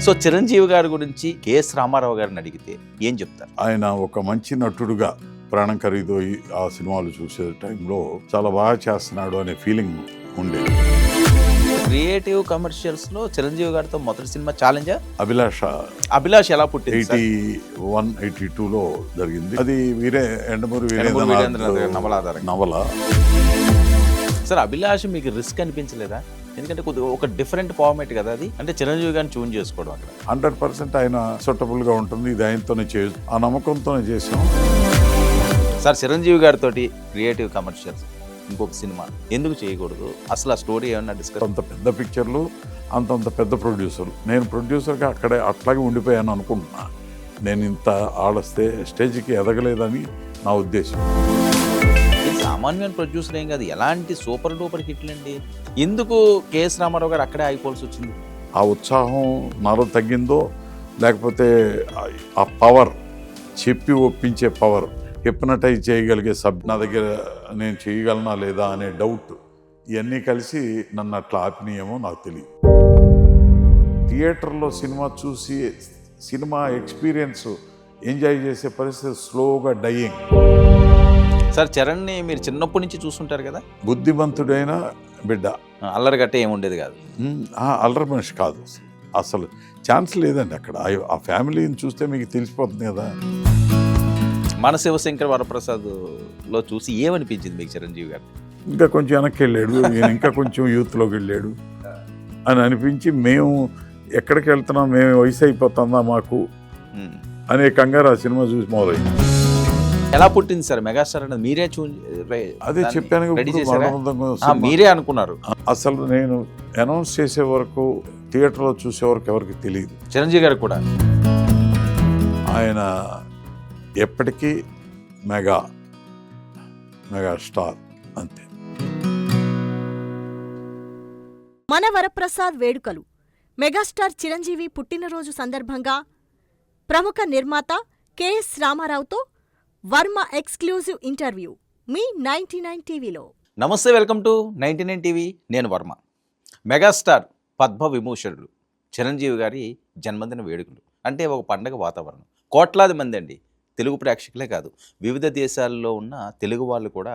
So Chiranjeevi గారి గురించి K S Ramarao గారిని అడిగితే ఏం చెప్తారు? ఆయన ఒక మంచి నటుడుగా ప్రాణం ఖరీదు ఆ సినిమాలు చూసే టైంలో చాలా బాగా చేస్తున్నాడు అనే ఫీలింగ్ ఉండేది. క్రియేటివ్ కమర్షియల్స్ లో చిరంజీవి గారితో మొదటి సినిమా ఛాలెంజా అభిలాష్ ఎలా పుట్టింది? 81-82లో జరిగింది. అది ఎండమూరి నవల. సార్ అభిలాష్ మీకు రిస్క్ అనిపించలేదా? ఎందుకంటే కొద్దిగా ఒక డిఫరెంట్ ఫార్మేట్ కదా అది, అంటే చిరంజీవి గారిని ట్యూన్ చేసుకోవడం అక్కడ 100% ఆయన సూటబుల్ గా ఉంటుంది. ఇది ఆయనతోనే ఆ నమ్మకంతోనే చేసాం. సార్ చిరంజీవి గారితో క్రియేటివ్ కమర్షియల్స్ ఇంకొక సినిమా ఎందుకు చేయకూడదు? అసలు ఆ స్టోరీ ఏమన్నా డిస్కస్? అంత పెద్ద పిక్చర్లు, అంతంత పెద్ద ప్రొడ్యూసర్లు. నేను ప్రొడ్యూసర్గా అక్కడే అట్లాగే ఉండిపోయాను అనుకుంటున్నా. నేను ఇంత ఆడస్తే స్టేజ్కి ఎదగలేదని నా ఉద్దేశం. సామాన్యమైన ప్రొడ్యూసర్ ఏం కాదు, ఎలాంటి సూపర్ డూపర్ హిట్లు అండి. ఎందుకు కెఎస్ రామారావు గారు అక్కడే ఆగిపోవాల్సి వచ్చింది? ఆ ఉత్సాహం నాలో తగ్గిందో, లేకపోతే ఆ పవర్, చెప్పి ఒప్పించే పవర్, హిప్నటైజ్ చేయగలిగే నా దగ్గర నేను చేయగలనా లేదా అనే డౌట్, ఇవన్నీ కలిసి నన్ను అట్లా ఆపినాయేమో నాకు తెలియదు. థియేటర్లో సినిమా చూసి సినిమా ఎక్స్పీరియన్స్ ఎంజాయ్ చేసే పరిస్థితి స్లోగా డయింగ్. సార్ చరణ్ని మీరు చిన్నప్పటి నుంచి చూస్తుంటారు కదా. బుద్ధిమంతుడైన బిడ్డ, అల్లరి గట్టే ఏముండేది కాదు. అల్లరి మనిషి కాదు, అసలు ఛాన్స్ లేదండి అక్కడ. ఆ ఫ్యామిలీని చూస్తే మీకు తెలిసిపోతుంది కదా. మన శివశంకర్ వరప్రసాద్ లో చూసి ఏమనిపించింది మీకు చిరంజీవి గారు? ఇంకా కొంచెం వెనక్కి వెళ్ళాడు, ఇంకా కొంచెం యూత్లోకి వెళ్ళాడు అని అనిపించి, మేము ఎక్కడికి వెళ్తున్నాం, మేము వయసు అయిపోతుందా మాకు అనే కంగారు ఆ సినిమా చూసి మొదలైంది. ఎలా పుట్టింది సార్ మెగాస్టార్ అనేది? మీరే అదే చెప్పాను, మీరే అనుకున్నారు? అసలు నేను అనౌన్స్ చేసే వరకు, థియేటర్లో చూసే వరకు ఎవరికి తెలియదు. చిరంజీవి గారికి కూడా ఆయన ఎప్పటికీ మెగాస్టార్ అంతే. మన వరప్రసాద్ వేడుకలు మెగాస్టార్ చిరంజీవి పుట్టినరోజు సందర్భంగా ప్రముఖ నిర్మాత కెఎస్ రామారావుతో వర్మ ఎక్స్క్లూజివ్ ఇంటర్వ్యూ మీ 99 టీవీలో. నమస్తే, వెల్కమ్ టు 99 టీవీ. నేను వర్మ. మెగాస్టార్ పద్మ విభూషణుడు చిరంజీవి గారి జన్మదిన వేడుకలు అంటే ఒక పండగ వాతావరణం. కోట్లాది మంది అండి, తెలుగు ప్రేక్షకులే కాదు, వివిధ దేశాల్లో ఉన్న తెలుగు వాళ్ళు కూడా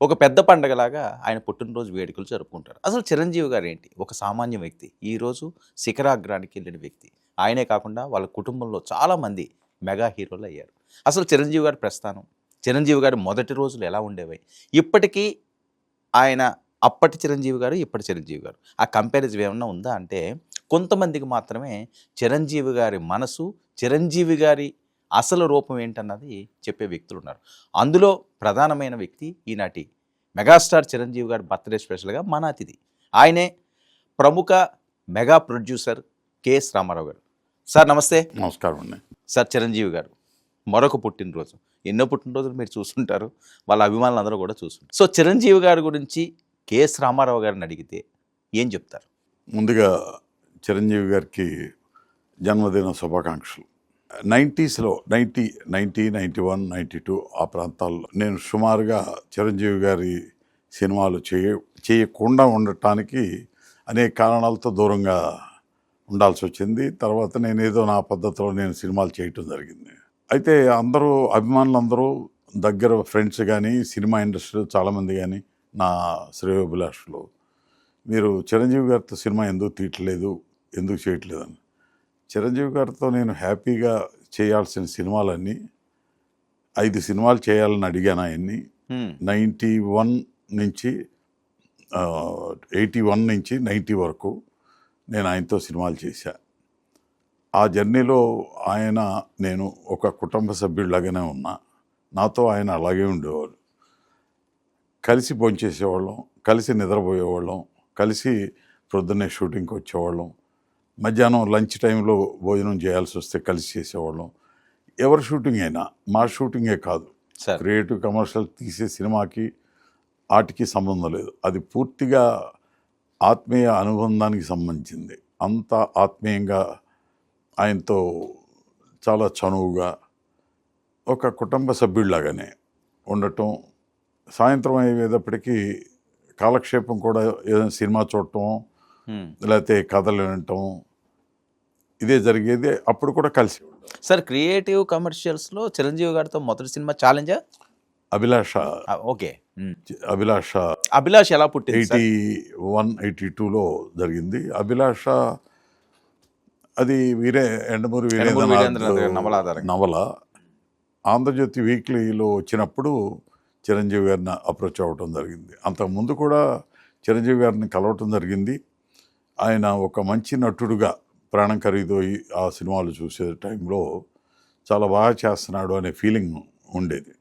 ఒక పెద్ద పండగలాగా ఆయన పుట్టినరోజు వేడుకలు జరుపుకుంటారు. అసలు చిరంజీవి గారు ఏంటి? ఒక సామాన్య వ్యక్తి, ఈరోజు శిఖరాగ్రానికి వెళ్ళిన వ్యక్తి. ఆయనే కాకుండా వాళ్ళ కుటుంబంలో చాలామంది మెగా హీరోలు అయ్యారు. అసలు చిరంజీవి గారి ప్రస్థానం, చిరంజీవి గారి మొదటి రోజులు ఎలా ఉండేవి, ఇప్పటికీ ఆయన అప్పటి చిరంజీవి గారు, ఇప్పటి చిరంజీవి గారు, ఆ కంపారిజన్ ఏమన్నా ఉందా అంటే కొంతమందికి మాత్రమే చిరంజీవి గారి మనసు, చిరంజీవి గారి అసలు రూపం ఏంటన్నది చెప్పే వ్యక్తులు ఉన్నారు. అందులో ప్రధానమైన వ్యక్తి ఈనాటి మెగాస్టార్ చిరంజీవి గారి బర్త్డే స్పెషల్గా మన అతిథి. ఆయనే ప్రముఖ మెగా ప్రొడ్యూసర్ కెఎస్ రామారావు గారు. సార్ నమస్తే. నమస్కారం అండి. సార్ చిరంజీవి గారు మరొక పుట్టినరోజు, ఎన్నో పుట్టినరోజులు మీరు చూస్తుంటారు, వాళ్ళ అభిమానులు అందరూ కూడా చూస్తుంటారు. సో చిరంజీవి గారి గురించి కెఎస్ రామారావు గారిని అడిగితే ఏం చెప్తారు? ముందుగా చిరంజీవి గారికి జన్మదిన శుభాకాంక్షలు. 90స్లో 90, 91, 92 ఆ ప్రాంతాల్లో నేను సుమారుగా చిరంజీవి గారి సినిమాలు చేయకుండా ఉండటానికి అనేక కారణాలతో దూరంగా ఉండాల్సి వచ్చింది. తర్వాత నేను ఏదో నా పద్ధతిలో నేను సినిమాలు చేయటం జరిగింది. అయితే అభిమానులందరూ, దగ్గర ఫ్రెండ్స్ కానీ, సినిమా ఇండస్ట్రీలో చాలామంది కానీ, నా శ్రేయోభిలాషులు, మీరు చిరంజీవి గారితో సినిమా ఎందుకు తీయట్లేదు, ఎందుకు చేయట్లేదని. చిరంజీవి గారితో నేను హ్యాపీగా చేయాల్సిన సినిమాలన్నీ 5 సినిమాలు చేయాలని అడిగాను ఆయన్ని. 91 నుంచి 81 నుంచి 90 వరకు నేను ఆయనతో సినిమాలు చేశా. ఆ జర్నీలో నేను ఒక కుటుంబ సభ్యుడిలాగానే ఉన్నా. నాతో ఆయన అలాగే ఉండేవాడు. కలిసి భోంచేసేవాళ్ళం, కలిసి నిద్రపోయేవాళ్ళం, కలిసి ప్రొద్దున్నే షూటింగ్కి వచ్చేవాళ్ళం, మధ్యాహ్నం లంచ్ టైంలో భోజనం చేయాల్సి వస్తే కలిసి చేసేవాళ్ళం. ఎవరి షూటింగ్ అయినా, మా షూటింగే కాదు, క్రియేటివ్ కమర్షియల్ తీసే సినిమాకి వాటికి సంబంధం లేదు. అది పూర్తిగా ఆత్మీయ అనుబంధానికి సంబంధించింది. అంత ఆత్మీయంగా ఆయనతో చాలా చనువుగా ఒక కుటుంబ సభ్యుడిలాగానే ఉండటం. సాయంత్రం అయ్యేటప్పటికీ కాలక్షేపం కూడా ఏదైనా సినిమా చూడటం, లేకపోతే కథలు వినటం, ఇదే జరిగేది. అప్పుడు కూడా కలిసి సార్ క్రియేటివ్ కమర్షియల్స్లో చిరంజీవి గారితో మొదటి సినిమా ఛాలెంజా? అభిలాష ఓకే. అభిలాష అభిలాష్ ఎలా పుట్టింది సార్? 81-82లో జరిగింది. అభిలాష అది ఎండమూరి వీరేంద్రనాథ్ వీరేంద్రనాథ్ గారి నవల ఆధారంగా. నవల. ఆంధ్రజ్యోతి వీక్లీలో వచ్చినప్పుడు చిరంజీవి గారిని అప్రోచ్ అవ్వటం జరిగింది. అంతకుముందు కూడా చిరంజీవి గారిని కలవటం జరిగింది. ఆయన ఒక మంచి నటుడుగా ప్రాణం ఖరీదు ఆ సినిమాలు చూసే టైంలో చాలా బాగా చేస్తున్నాడు అనే ఫీలింగ్ ఉండేది.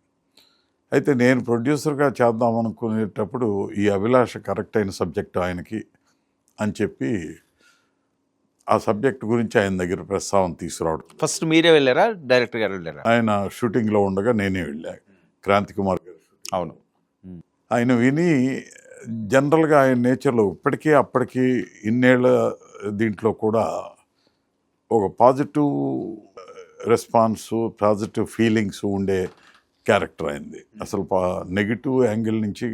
అయితే నేను ప్రొడ్యూసర్గా చేద్దాం అనుకునేటప్పుడు ఈ అభిలాష కరెక్ట్ అయిన సబ్జెక్ట్ ఆయనకి అని చెప్పి ఆ సబ్జెక్ట్ గురించి ఆయన దగ్గర ప్రస్తావన తీసుకురావడం. ఫస్ట్ మీరే వెళ్ళారా, డైరెక్టర్ గారు వెళ్ళారా? ఆయన షూటింగ్లో ఉండగా నేనే వెళ్ళా. క్రాంతి కుమార్ గారు. అవును. ఆయన విని జనరల్గా ఆయన నేచర్లో ఇప్పటికీ అప్పటికి ఇన్నేళ్ల దీంట్లో కూడా ఒక పాజిటివ్ రెస్పాన్స్, పాజిటివ్ ఫీలింగ్స్ ఉండే క్యారెక్టర్ అయింది. అసలు నెగిటివ్ యాంగిల్ నుంచి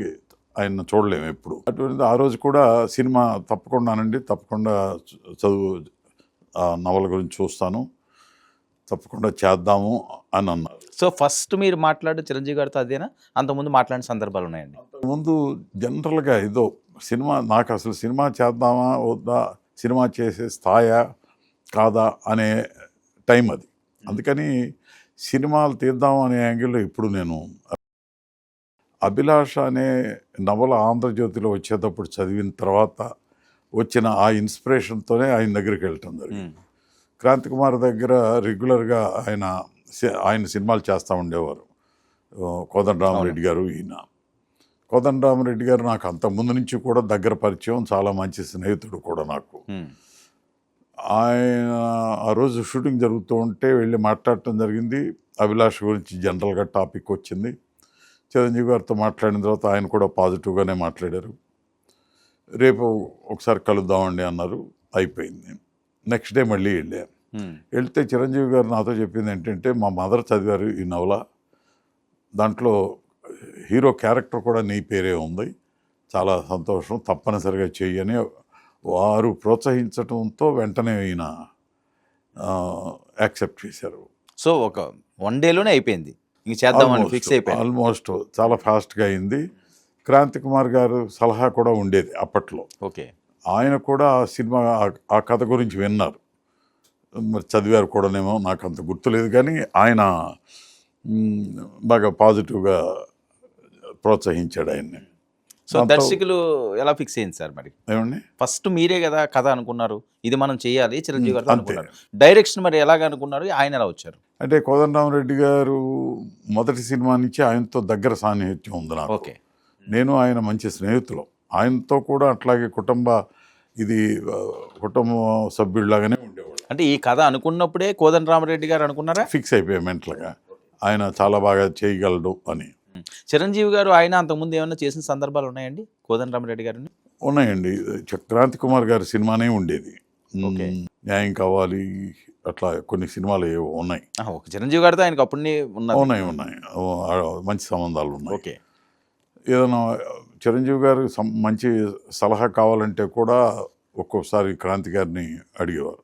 ఆయన చూడలేము ఎప్పుడు. అటువంటి ఆ రోజు కూడా సినిమా తప్పకుండా చదువు నవల గురించి చూస్తాను, తప్పకుండా చేద్దాము అని అన్నారు. సో ఫస్ట్ మీరు మాట్లాడు చిరంజీవి గారితో అదేనా? అంతకుముందు మాట్లాడిన సందర్భాలు ఉన్నాయండి? ముందు జనరల్గా ఏదో సినిమా, నాకు అసలు సినిమా చేద్దామా వద్దా, సినిమా చేసే స్థాయా కాదా అనే టైం అది. అందుకని సినిమాలు తీద్దాం అనే యాంగిల్లో ఇప్పుడు నేను అభిలాష అనే నవల ఆంధ్రజ్యోతిలో వచ్చేటప్పుడు చదివిన తర్వాత వచ్చిన ఆ ఇన్స్పిరేషన్తోనే ఆయన దగ్గరికి వెళ్ళటం జరిగింది. క్రాంతి కుమార్ దగ్గర రెగ్యులర్గా ఆయన సినిమాలు చేస్తూ ఉండేవారు. కోదండరామరెడ్డి గారు. కోదండరామరెడ్డి గారు నాకు అంతకుముందు నుంచి కూడా దగ్గర పరిచయం, చాలా మంచి స్నేహితుడు కూడా నాకు. ఆయన ఆ రోజు షూటింగ్ జరుగుతూ ఉంటే వెళ్ళి మాట్లాడటం జరిగింది. అభిలాష గురించి జనరల్గా టాపిక్ వచ్చింది. చిరంజీవి గారితో మాట్లాడిన తర్వాత ఆయన కూడా పాజిటివ్గానే మాట్లాడారు. రేపు ఒకసారి కలుద్దామండి అన్నారు. అయిపోయింది. నెక్స్ట్ డే మళ్ళీ వెళ్తే చిరంజీవి గారు నాతో చెప్పింది ఏంటంటే, మా మదర్ చదివారు ఈ నవల, దాంట్లో హీరో క్యారెక్టర్ కూడా నీ పేరే ఉంది, చాలా సంతోషం, తప్పనిసరిగా చెయ్యని వారు ప్రోత్సహించడంతో వెంటనే ఈయన యాక్సెప్ట్ చేశారు. సో ఒక 1 డేలోనే అయిపోయింది, ఇంక చేద్దామని ఫిక్స్ అయిపోయింది. ఆల్మోస్ట్ చాలా ఫాస్ట్గా అయింది. క్రాంతి కుమార్ గారు సలహా కూడా ఉండేది అప్పట్లో. ఓకే. ఆయన కూడా ఆ సినిమా ఆ కథ గురించి విన్నారు, మరి చదివారు కూడానేమో, నాకు అంత గుర్తులేదు. కానీ ఆయన బాగా పాజిటివ్గా ప్రోత్సహించాడు ఆయన్ని. సో దర్శకులు ఎలా ఫిక్స్ అయింది సార్ మరి? ఏమండి, ఫస్ట్ మీరే కదా కథ అనుకున్నారు, ఇది మనం చేయాలి చిరంజీవి గారు అనుకున్నారు. డైరెక్షన్ మరి ఎలాగ అనుకున్నారు, ఆయన ఎలా వచ్చారు? అంటే కోదండరామరెడ్డి గారు మొదటి సినిమా నుంచి ఆయనతో దగ్గర సాన్నిహిత్యం ఉంది నాకు. ఓకే. నేను ఆయన మంచి స్నేహితులు. ఆయనతో కూడా అట్లాగే కుటుంబ సభ్యుడిలాగానే ఉండేవాడు. అంటే ఈ కథ అనుకున్నప్పుడే కోదండరామరెడ్డి గారు అనుకున్నారా? ఫిక్స్ అయిపోయాయి మెంటల్గా, ఆయన చాలా బాగా చేయగలడు అని. చిరంజీవి గారు ఆయన అంతకుముందు ఏమైనా చేసిన సందర్భాలు ఉన్నాయండి కోదండరామరెడ్డి గారిని? ఉన్నాయండి. క్రాంతి కుమార్ గారి సినిమానే ఉండేది, ఓకే. న్యాయం కావాలి, అట్లా కొన్ని సినిమాలు ఏవో ఉన్నాయి. ఒక చిరంజీవి గారితో ఆయనకు అప్పుడే ఉన్నాయి మంచి సంబంధాలు ఉన్నాయి. ఓకే. ఏదైనా చిరంజీవి గారు మంచి సలహా కావాలంటే కూడా ఒక్కోసారి క్రాంతి గారిని అడిగేవారు.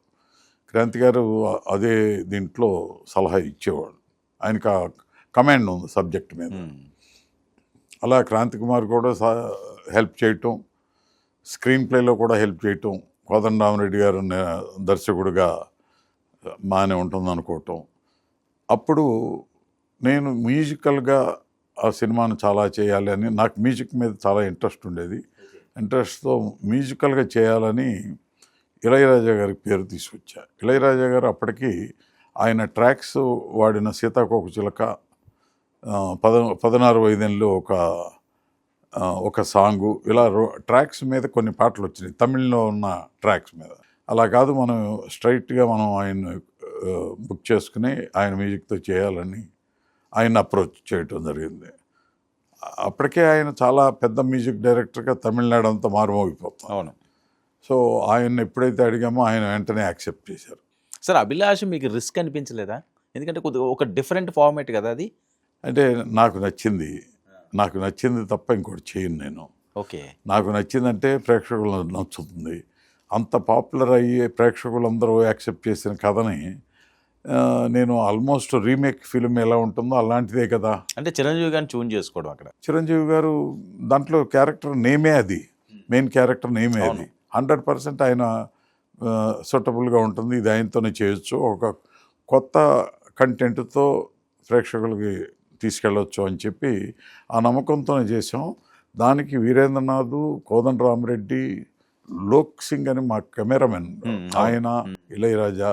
క్రాంతి గారు అదే దీంట్లో సలహా ఇచ్చేవాడు. ఆయనకు కమాండ్ ఉంది సబ్జెక్ట్ మీద. అలా క్రాంతి కుమార్ కూడా హెల్ప్ చేయటం, స్క్రీన్ ప్లేలో కూడా హెల్ప్ చేయటం, కోదండరామరెడ్డి గారు దర్శకుడిగా బాగానే ఉంటుంది అనుకోవటం. అప్పుడు నేను మ్యూజికల్గా ఆ సినిమాను చాలా చేయాలి అని, నాకు మ్యూజిక్ మీద చాలా ఇంట్రెస్ట్ ఉండేది. ఇంట్రెస్ట్తో మ్యూజికల్గా చేయాలని ఇళయరాజా గారి పేరు తీసుకొచ్చా. ఇళయరాజా గారు అప్పటికి ఆయన ట్రాక్స్ వాడిన సీతాకోకచిలక, 16 వైదెన్లో ఒక సాంగు, ఇలా ట్రాక్స్ మీద కొన్ని పాటలు వచ్చినాయి తమిళ్లో ఉన్న ట్రాక్స్ మీద. అలా కాదు, మనం స్ట్రైట్గా మనం ఆయన బుక్ చేసుకుని ఆయన మ్యూజిక్తో చేయాలని ఆయన అప్రోచ్ చేయటం జరిగింది. అప్పటికే ఆయన చాలా పెద్ద మ్యూజిక్ డైరెక్టర్గా తమిళనాడు అంతా మారుమోగిపోతాం. అవును. సో ఆయన ఎప్పుడైతే అడిగామో ఆయన వెంటనే యాక్సెప్ట్ చేశారు. సార్ అభిలాష్ మీకు రిస్క్ అనిపించలేదా? ఎందుకంటే కొద్దిగా ఒక డిఫరెంట్ ఫార్మేట్ కదా అది. అంటే నాకు నచ్చింది తప్ప ఇంకోటి చేయను నేను. ఓకే. నాకు నచ్చిందంటే ప్రేక్షకులు నచ్చుతుంది. అంత పాపులర్ అయ్యే ప్రేక్షకులందరూ యాక్సెప్ట్ చేసిన కథని నేను ఆల్మోస్ట్ రీమేక్ ఫిల్మ్ ఎలా ఉంటుందో అలాంటిదే కదా. అంటే చిరంజీవి గారిని ట్యూన్ చేసుకోవడం అక్కడ. చిరంజీవి గారు దాంట్లో క్యారెక్టర్ నేమే అది, మెయిన్ క్యారెక్టర్ నేమే అది. 100% ఆయన సూటబుల్గా ఉంటుంది, ఇది ఆయనతోనే చేయొచ్చు, ఒక కొత్త కంటెంట్తో ప్రేక్షకులకి తీసుకెళ్ళొచ్చు అని చెప్పి ఆ నమ్మకంతోనే చేసాం. దానికి వీరేంద్రనాథ్, కోదండరామరెడ్డి, లోక్ సింగ్ అని మా కెమెరామెన్, ఆయన, ఇళయరాజా,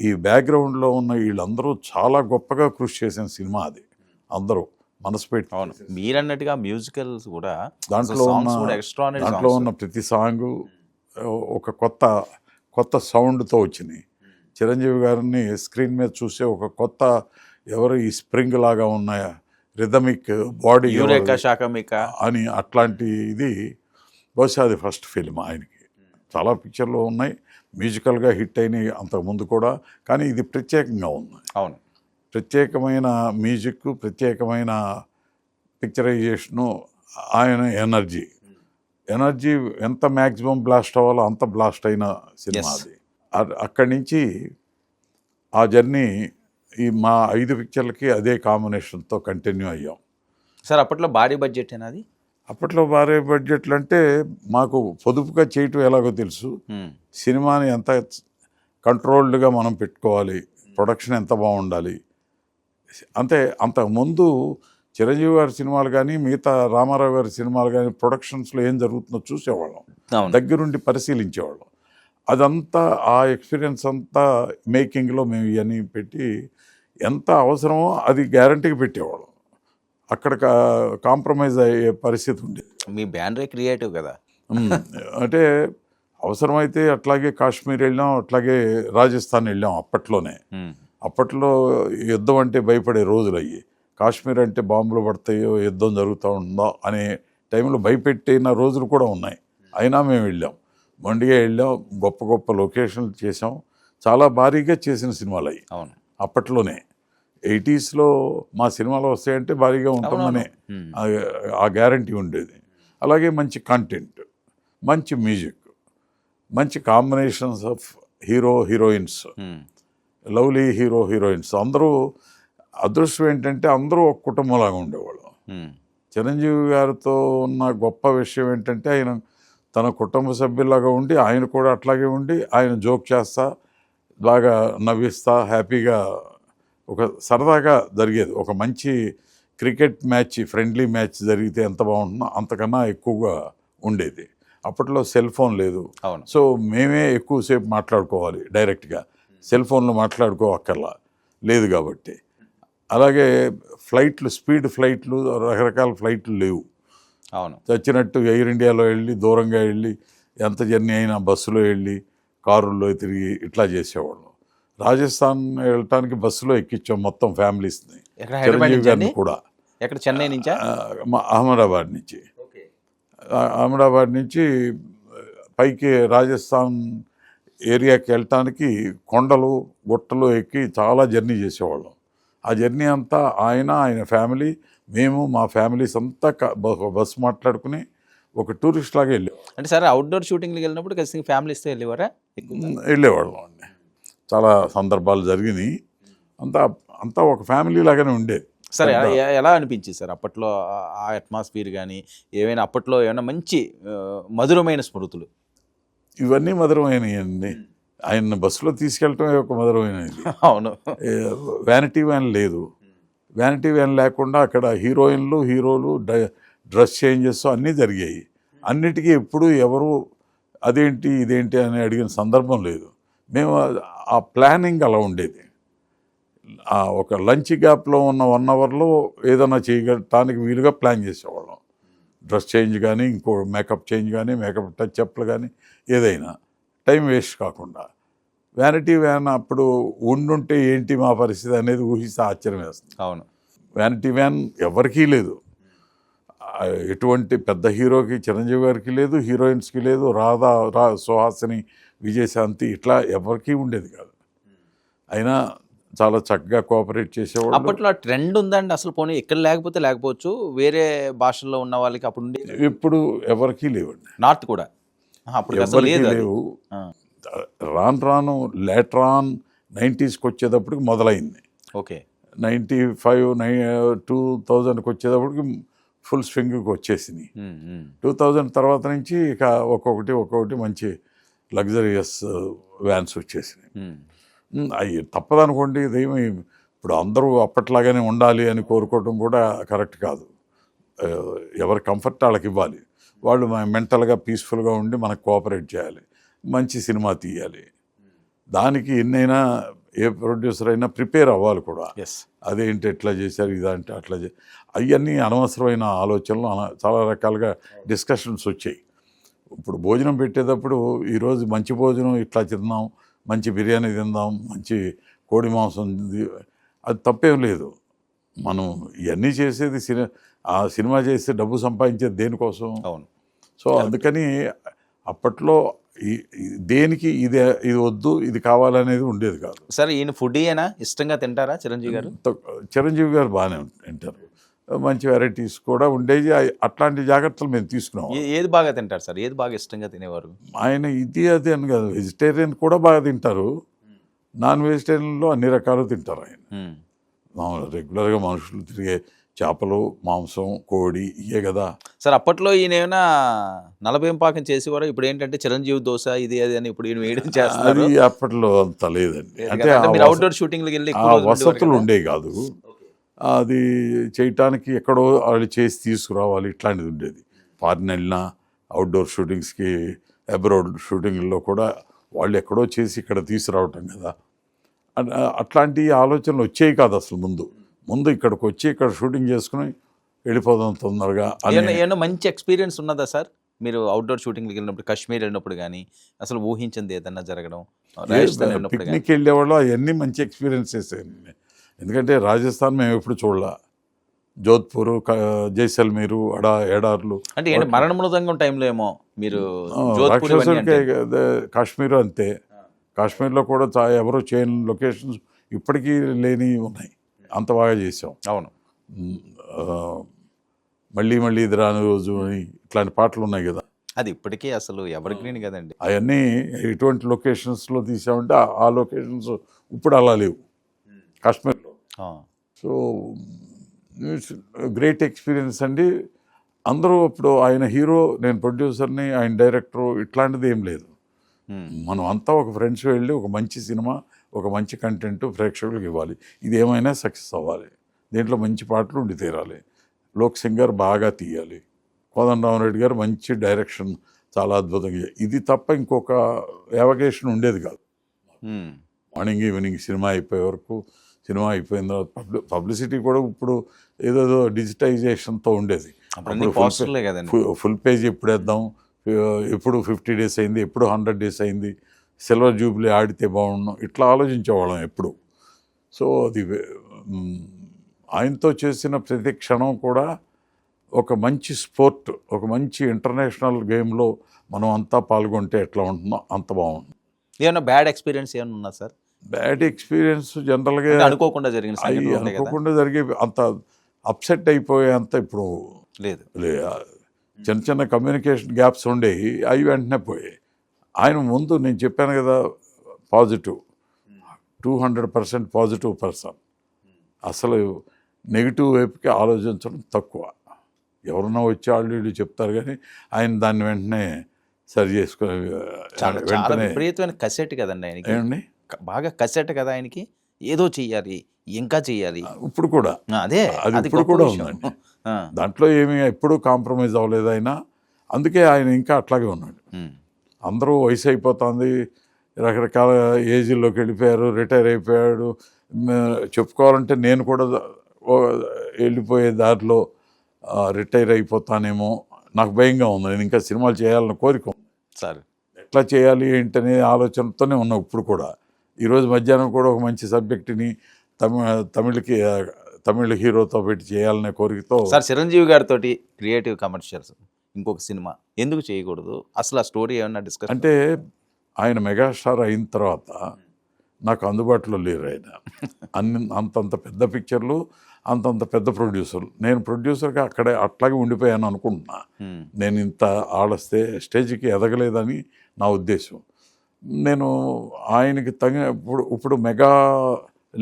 ఈ బ్యాక్గ్రౌండ్లో ఉన్న వీళ్ళందరూ చాలా గొప్పగా కృషి చేసిన సినిమా అది. అందరూ మనసు పెట్టి. అవును, మీరన్నట్టుగా మ్యూజికల్స్ కూడా దాంట్లో ఉన్న ప్రతి సాంగు ఒక కొత్త సౌండ్తో వచ్చినాయి. చిరంజీవి గారిని స్క్రీన్ మీద చూసే ఒక కొత్త ఎవరు ఈ స్ప్రింగ్ లాగా ఉన్న రిథమిక్ బాడీ అని అట్లాంటి ఇది బహుశా అది ఫస్ట్ ఫిల్మ్ ఆయనకి. చాలా పిక్చర్లు ఉన్నాయి మ్యూజికల్గా హిట్ అయినాయి అంతకుముందు కూడా, కానీ ఇది ప్రత్యేకంగా ఉంది. అవును, ప్రత్యేకమైన మ్యూజిక్, ప్రత్యేకమైన పిక్చరైజేషను, ఆయన ఎనర్జీ ఎంత మ్యాక్సిమం బ్లాస్ట్ అవ్వాలో అంత బ్లాస్ట్ అయిన సినిమా అది. అక్కడి నుంచి ఆ జర్నీ ఈ మా 5 పిక్చర్లకి అదే కాంబినేషన్తో కంటిన్యూ అయ్యాం. సార్ అప్పట్లో భారీ బడ్జెట్ అది? అప్పట్లో భారీ బడ్జెట్లు అంటే మాకు పొదుపుగా చేయటం ఎలాగో తెలుసు. సినిమాని ఎంత కంట్రోల్డ్గా మనం పెట్టుకోవాలి, ప్రొడక్షన్ ఎంత బాగుండాలి. అంతకుముందు చిరంజీవి గారి సినిమాలు కానీ మిగతా రామారావు గారి సినిమాలు కానీ ప్రొడక్షన్స్లో ఏం జరుగుతుందో చూసేవాళ్ళం, దగ్గరుండి పరిశీలించేవాళ్ళం. అదంతా ఆ ఎక్స్పీరియన్స్ అంతా మేకింగ్లో మేము ఇవన్నీ పెట్టి ఎంత అవసరమో అది గ్యారంటీగా పెట్టేవాళ్ళం. అక్కడ కాంప్రమైజ్ అయ్యే పరిస్థితి ఉండేది. మీ బ్యానరే క్రియేటివ్ కదా. అంటే అవసరమైతే అట్లాగే కాశ్మీర్ వెళ్ళాం, అట్లాగే రాజస్థాన్ వెళ్ళాం. అప్పట్లో యుద్ధం అంటే భయపడే రోజులు అయ్యి, కాశ్మీర్ అంటే బాంబులు పడతాయో యుద్ధం జరుగుతూ ఉందో అనే టైంలో భయపెట్టిన రోజులు కూడా ఉన్నాయి. అయినా మేము వెళ్ళాం, మొండిగా వెళ్ళాం, గొప్ప లొకేషన్లు చేసాం. చాలా భారీగా చేసిన సినిమాలు అయ్యి. అవును, అప్పట్లోనే 80sలో మా సినిమాలు వస్తాయంటే భారీగా ఉంటుందనే ఆ గ్యారంటీ ఉండేది. అలాగే మంచి కంటెంట్, మంచి మ్యూజిక్, మంచి combinations of heroines, lovely heroines. అందరూ అదృష్టం ఏంటంటే అందరూ ఒక కుటుంబంలాగా ఉండేవాళ్ళు. చిరంజీవి గారితో ఉన్న గొప్ప విషయం ఏంటంటే ఆయన తన కుటుంబ సభ్యులాగా ఉండి, ఆయన కూడా అట్లాగే ఉండి, ఆయన జోక్ చేస్తా, బాగా నవ్విస్తా, హ్యాపీగా ఒక సరదాగా జరిగేది. ఒక మంచి క్రికెట్ మ్యాచ్, ఫ్రెండ్లీ మ్యాచ్ జరిగితే ఎంత బాగుంటుందో అంతకన్నా ఎక్కువగా ఉండేది. అప్పట్లో సెల్ ఫోన్ లేదు, సో మేమే ఎక్కువసేపు మాట్లాడుకోవాలి డైరెక్ట్గా, సెల్ ఫోన్లో మాట్లాడుకోవక్కర్లా లేదు కాబట్టి. అలాగే ఫ్లైట్లు, స్పీడ్ ఫ్లైట్లు, రకరకాల ఫ్లైట్లు లేవు. అవును, చచ్చినట్టు ఎయిర్ ఇండియాలో వెళ్ళి దూరంగా వెళ్ళి ఎంత జర్నీ అయినా బస్సులో వెళ్ళి కారుల్లో తిరిగి ఇట్లా చేసేవాళ్ళం. రాజస్థాన్ వెళ్ళటానికి బస్సులో ఎక్కించాం మొత్తం ఫ్యామిలీస్ని, చిరంజీవి గారిని కూడా. ఎక్కడ, చెన్నై నుంచా? అహ్మదాబాద్ నుంచి పైకి రాజస్థాన్ ఏరియాకి వెళ్ళటానికి కొండలు గుట్టలు ఎక్కి చాలా జర్నీ చేసేవాళ్ళం. ఆ జర్నీ అంతా ఆయన ఫ్యామిలీ, మేము మా ఫ్యామిలీస్ అంతా బస్సు మాట్లాడుకుని ఒక టూరిస్ట్ లాగా వెళ్ళాం. అంటే సరే, అవుట్డోర్ షూటింగ్కి వెళ్ళినప్పుడు ఖచ్చితంగా ఫ్యామిలీస్తో వెళ్ళేవారా? వెళ్ళేవాళ్ళం అండి. చాలా సందర్భాలు జరిగినాయి. అంతా ఒక ఫ్యామిలీ లాగానే ఉండేది. సరే, ఎలా అనిపించింది సార్ అప్పట్లో ఆ అట్మాస్ఫియర్ కానీ ఏమైనా అప్పట్లో ఏమైనా మంచి మధురమైన స్మృతులు? ఇవన్నీ మధురమైనవి. ఆయన బస్సులో తీసుకెళ్ళటమే ఒక మధురమైనది. అవును, వ్యానిటీ వ్యాన్ లేదు. వ్యానిటీ వ్యాన్ లేకుండా అక్కడ హీరోలు డ్రెస్ చేంజెస్ అన్నీ జరిగాయి. అన్నిటికీ ఎప్పుడు ఎవరు అదేంటి ఇదేంటి అని అడిగిన సందర్భం లేదు. మేము ఆ ప్లానింగ్ అలా ఉండేది. ఒక లంచ్ గ్యాప్లో ఉన్న 1 అవర్లో ఏదైనా చేయడానికి వీలుగా ప్లాన్ చేసేవాళ్ళం. డ్రెస్ చేంజ్ కానీ, ఇంకో మేకప్ చేంజ్ కానీ, మేకప్ టచ్అప్లు కానీ, ఏదైనా టైం వేస్ట్ కాకుండా. వ్యానిటీ వ్యాన్ అప్పుడు ఉండుంటే ఏంటి మా పరిస్థితి అనేది ఊహిస్తే ఆశ్చర్యం వేస్తుంది. అవును, వ్యానిటీ వ్యాన్ ఎవరికీ లేదు. ఎటువంటి పెద్ద హీరోకి, చిరంజీవి గారికి లేదు, హీరోయిన్స్కి లేదు, సుహాసిని, విజయశాంతి ఇట్లా ఎవరికీ ఉండేది కాదు. అయినా చాలా చక్కగా కోఆపరేట్ చేసేవాళ్ళు. అప్పట్లో ట్రెండ్ ఉందండి అసలు. పోనీ ఇక్కడ లేకపోవచ్చు, వేరే భాషల్లో ఉన్న వాళ్ళకి అప్పుడు ఉండేది. ఇప్పుడు ఎవరికీ లేవండి. నార్త్ కూడా అప్పుడు అసలు ఎవరికి లేదు అది. లేవు. ఆ, రాను రాను లేటర్ ఆన్ 90స్కి వచ్చేటప్పటికి మొదలైంది. ఓకే. 2000కి వచ్చేటప్పటికి ఫుల్ స్వింగ్కి వచ్చేసింది. ఉమ్, ఉమ్, 2000 తర్వాత నుంచి ఇక ఒక్కొక్కటి మంచి లగ్జరియస్ వ్యాన్స్ వచ్చేసినాయి. ఉమ్, అవి తప్పదనుకోండి, ఇదేమి ఇప్పుడు అందరూ అప్పట్లాగానే ఉండాలి అని కోరుకోవడం కూడా కరెక్ట్ కాదు. ఆ, ఎవరి కంఫర్ట్ వాళ్ళకి ఇవ్వాలి. వాళ్ళు మెంటల్గా పీస్ఫుల్గా ఉండి మనకు కోఆపరేట్ చేయాలి, మంచి సినిమా తీయాలి. దానికి ఎన్నైనా ఏ ప్రొడ్యూసర్ అయినా ప్రిపేర్ అవ్వాలి కూడా. ఎస్. అదేంటి ఎట్లా చేశారు, ఇదంటే అట్లా అవన్నీ అనవసరమైన ఆలోచనలు, చాలా రకాలుగా డిస్కషన్స్ వచ్చాయి. ఇప్పుడు భోజనం పెట్టేటప్పుడు ఈరోజు మంచి భోజనం ఇట్లా తిందాం, మంచి బిర్యానీ తిందాం, మంచి కోడి మాంసం అది తప్పేం లేదు. మనం ఇవన్నీ చేసేది ఆ సినిమా చేస్తే డబ్బు సంపాదించేది దేనికోసం? అవును. సో అందుకని అప్పట్లో దేనికి ఇది వద్దు ఇది కావాలనేది ఉండేది కాదు. సరే, ఈయన ఫుడ్ అయినా ఇష్టంగా తింటారా చిరంజీవి గారు? చిరంజీవి గారు బాగానే తింటారు, మంచి వెరైటీస్ కూడా ఉండేవి. అట్లాంటి జాగ్రత్తలు మేము తీసుకున్నాం. ఏది బాగా తింటారు సార్? ఏది బాగా ఇష్టంగా తినేవారు? ఆయన ఇది అది అని కాదు, వెజిటేరియన్ కూడా బాగా తింటారు, నాన్ వెజిటేరియన్లో అన్ని రకాలు తింటారు ఆయన. రెగ్యులర్గా మనుషులు తిరిగే చేపలు, మాంసం, కోడి ఇవే కదా సార్. అప్పట్లో ఈయన ఏమైనా నలభై పాకం చేసేవారు. ఇప్పుడు ఏంటంటే చిరంజీవి దోశ ఇది అది అని ఇప్పుడు ఈయన వేయడం చేస్తారు. అది అప్పట్లో అంత లేదండి. అంటే మీరు అవుట్డోర్ షూటింగ్కి వెళ్ళి ఆ వసతులు ఉండేవి కాదు. అది చేయటానికి ఎక్కడో వాళ్ళు చేసి తీసుకురావాలి, ఇట్లాంటిది ఉండేది. ఫారిన్ వెళ్ళినా అవుట్డోర్ షూటింగ్స్కి, అబ్రాడ్ షూటింగ్లో కూడా వాళ్ళు ఎక్కడో చేసి ఇక్కడ తీసుకురావటం కదా. అట్లాంటి ఆలోచనలు వచ్చేవి కాదు అసలు. ముందు ఇక్కడికి వచ్చి ఇక్కడ షూటింగ్ చేసుకుని వెళ్ళిపోదాం తొందరగా. ఏమన్నా మంచి ఎక్స్పీరియన్స్ ఉన్నదా సార్ మీరు అవుట్డోర్ షూటింగ్కి వెళ్ళినప్పుడు? కాశ్మీర్ వెళ్ళినప్పుడు కానీ అసలు ఊహించింది ఏదన్నా జరగడం? రాజస్థాన్ వెళ్ళినప్పుడు పిక్నిక్ వెళ్ళేవాళ్ళు అవన్నీ మంచి ఎక్స్పీరియన్సెస్. ఎందుకంటే రాజస్థాన్ మేము ఎప్పుడు చూడాల, జోధ్పూర్, జైసల్మీరు, ఎడార్లు. అంటే ఏంటి మరణ మృదంగం టైంలో ఏమో మీరు రాక్షసులకే కాశ్మీర్ అంతే. కాశ్మీర్లో కూడా ఎవరో చేయని లొకేషన్స్ ఇప్పటికీ లేని ఉన్నాయి, అంత బాగా చేసాం. అవును. మళ్ళీ మళ్ళీ ఇది రాని రోజు ఇట్లాంటి పాటలు ఉన్నాయి కదా, అది ఇప్పటికీ అసలు ఎవర్ గ్రీన్ కదండి. అవన్నీ ఎటువంటి లొకేషన్స్లో తీసామంటే ఆ లొకేషన్స్ ఇప్పుడు అలా లేవు కాశ్మీర్లో. సో గ్రేట్ ఎక్స్పీరియన్స్ అండి. అందరూ ఇప్పుడు ఆయన హీరో, నేను ప్రొడ్యూసర్ని, ఆయన డైరెక్టరు, ఇట్లాంటిది ఏం లేదు. మనం అంతా ఒక ఫ్రెండ్స్ వెళ్ళి ఒక మంచి సినిమా, ఒక మంచి కంటెంట్ ప్రేక్షకులకు ఇవ్వాలి. ఇది ఏమైనా సక్సెస్ అవ్వాలి, దీంట్లో మంచి పాటలు ఉండి తీరాలి, లోక్ సింగర్ బాగా తీయాలి, కోదండరామరెడ్డి గారు మంచి డైరెక్షన్ చాలా అద్భుతంగా. ఇది తప్ప ఇంకొక యావగేషన్ ఉండేది కాదు. మార్నింగ్ ఈవినింగ్ సినిమా అయిపోయే వరకు, సినిమా అయిపోయిన తర్వాత పబ్లిసిటీ కూడా ఇప్పుడు ఏదో డిజిటైజేషన్తో ఉండేది. ఫుల్ పేజ్ ఎప్పుడు వేద్దాం, ఎప్పుడు 50 days అయింది, ఎప్పుడు 100 days అయింది, సిల్వర్ జూబ్లీ ఆడితే బాగుండు, ఇట్లా ఆలోచించేవాళ్ళం ఎప్పుడు. సో అది ఆయనతో చేసిన ప్రతి క్షణం కూడా ఒక మంచి స్పోర్ట్, ఒక మంచి ఇంటర్నేషనల్ గేమ్లో మనం అంతా పాల్గొంటే ఎట్లా ఉంటుందో అంత బాగుంటుంది. ఏమన్నా బ్యాడ్ ఎక్స్పీరియన్స్ ఏమన్నా ఉన్నా సార్? బ్యాడ్ ఎక్స్పీరియన్స్ జనరల్గా అనుకోకుండా జరిగే అంత అప్సెట్ అయిపోయే అంత ఇప్పుడు లేదు. చిన్న చిన్న కమ్యూనికేషన్ గ్యాప్స్ ఉండేవి, అవి వెంటనే పోయాయి. ఆయన ముందు నేను చెప్పాను కదా, పాజిటివ్, 200% పాజిటివ్ పర్సన్. అసలు నెగిటివ్ వైపుకి ఆలోచించడం తక్కువ. ఎవరన్నా వచ్చి ఆల్రెడీ చెప్తారు కానీ ఆయన దాన్ని వెంటనే సరి చేసుకుని వెంటనే. విపరీతమైన కసెట్ కదండి ఆయనకి, ఏమండి బాగా కసెట్ కదా ఆయనకి, ఏదో చెయ్యాలి, ఇంకా చెయ్యాలి. ఇప్పుడు కూడా అదే అది ఇప్పుడు కూడా ఉందండి. దాంట్లో ఏమీ ఎప్పుడూ కాంప్రమైజ్ అవ్వలేదు ఆయన. అందుకే ఆయన ఇంకా అట్లాగే ఉన్నాడు. అందరూ వయసు అయిపోతుంది, రకరకాల ఏజ్లోకి వెళ్ళిపోయారు, రిటైర్ అయిపోయాడు. చెప్పుకోవాలంటే నేను కూడా వెళ్ళిపోయే దారిలో రిటైర్ అయిపోతానేమో నాకు భయంగా ఉంది. నేను ఇంకా సినిమాలు చేయాలని కోరిక సార్, ఎట్లా చేయాలి ఏంటనే ఆలోచనతోనే ఉన్నాం ఇప్పుడు కూడా. ఈరోజు మధ్యాహ్నం కూడా ఒక మంచి సబ్జెక్టుని తమిళ హీరోతో పెట్టి చేయాలనే కోరికతో. సార్, చిరంజీవి గారితో క్రియేటివ్ కమర్షియల్స్ ఇంకొక సినిమా ఎందుకు చేయకూడదు? అసలు ఆ స్టోరీ ఏమన్నా డిస్కస్ అంటే ఆయన మెగాస్టార్ అయిన తర్వాత నాకు అందుబాటులో లేరు ఆయన. అంతంత పెద్ద పిక్చర్లు, అంతంత పెద్ద ప్రొడ్యూసర్లు. నేను ప్రొడ్యూసర్గా అక్కడే అట్లాగే ఉండిపోయాను అనుకుంటున్నా. నేను ఇంత ఆడస్తే స్టేజ్కి ఎదగలేదని నా ఉద్దేశం. నేను ఆయనకి ఇప్పుడు మెగా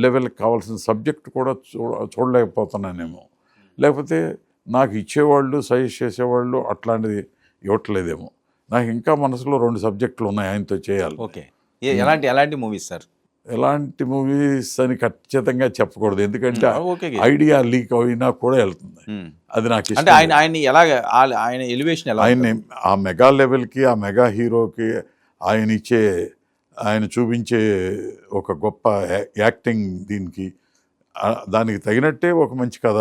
లెవెల్కి కావాల్సిన సబ్జెక్ట్ కూడా చూడలేకపోతున్నానేమో, లేకపోతే నాకు ఇచ్చేవాళ్ళు సజెస్ట్ చేసేవాళ్ళు అట్లాంటిది ఇవ్వట్లేదేమో. నాకు ఇంకా మనసులో 2 సబ్జెక్టులు ఉన్నాయి ఆయనతో చేయాలి. ఓకే, ఎలాంటి మూవీస్ సార్? ఎలాంటి మూవీస్ అని ఖచ్చితంగా చెప్పకూడదు, ఎందుకంటే ఓకే, ఐడియా లీక్ అయినా కూడా వెళ్తుంది. అది నాకు అంటే ఆయన ఎలాగ ఆయన ఎలివేషన్ ఎలా? ఆయన్ని ఆ మెగా లెవెల్కి, ఆ మెగా హీరోకి ఆయన చూపించే ఒక గొప్ప యాక్టింగ్ దీనికి దానికి తగినట్టే ఒక మంచి కథ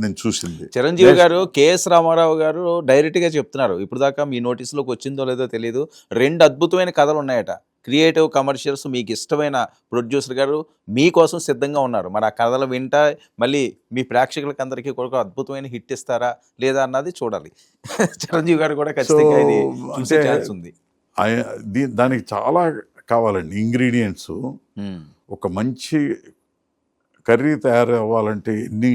నేను చూసింది. చిరంజీవి గారు, కేఎస్ రామారావు గారు డైరెక్ట్గా చెప్తున్నారు, ఇప్పుడు దాకా మీ నోటీసులోకి వచ్చిందో లేదో తెలియదు, 2 అద్భుతమైన కథలు ఉన్నాయట. క్రియేటివ్ కమర్షియల్స్ మీకు ఇష్టమైన ప్రొడ్యూసర్ గారు మీకోసం సిద్ధంగా ఉన్నారు. మరి ఆ కథలు వింటా మళ్ళీ మీ ప్రేక్షకులకి అందరికీ కూడా అద్భుతమైన హిట్ ఇస్తారా లేదా అన్నది చూడాలి. చిరంజీవి గారు కూడా ఖచ్చితంగా ఇది చూసే ఛాన్స్ ఉంది. దానికి చాలా కావాలండి ఇంగ్రీడియంట్స్. ఒక మంచి కర్రీ తయారు అవ్వాలంటే ఎన్ని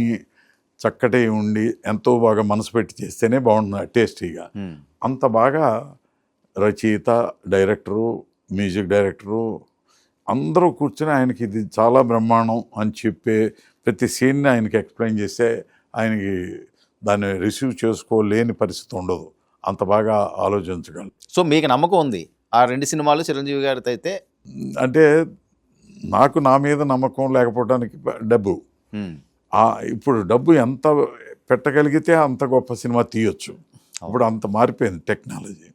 చక్కటి ఉండి ఎంతో బాగా మనసు పెట్టి చేస్తేనే బాగుంటుంది టేస్టీగా. అంత బాగా రచయిత, డైరెక్టరు, మ్యూజిక్ డైరెక్టరు అందరూ కూర్చొని ఆయనకి ఇది చాలా బ్రహ్మాండం అని చెప్పే ప్రతి సీన్ని ఆయనకి ఎక్స్ప్లెయిన్ చేస్తే ఆయనకి దాన్ని రిసీవ్ చేసుకోలేని పరిస్థితి ఉండదు. అంత బాగా ఆలోచించగలరు. సో మీకు నమ్మకం ఉంది ఆ 2 సినిమాలు చిరంజీవి గారితో అయితే? అంటే నాకు నా మీద నమ్మకం లేకపోవడానికి డబ్బు. ఇప్పుడు డబ్బు ఎంత పెట్టగలిగితే అంత గొప్ప సినిమా తీయొచ్చు. ఇప్పుడు అంత మారిపోయింది టెక్నాలజీ.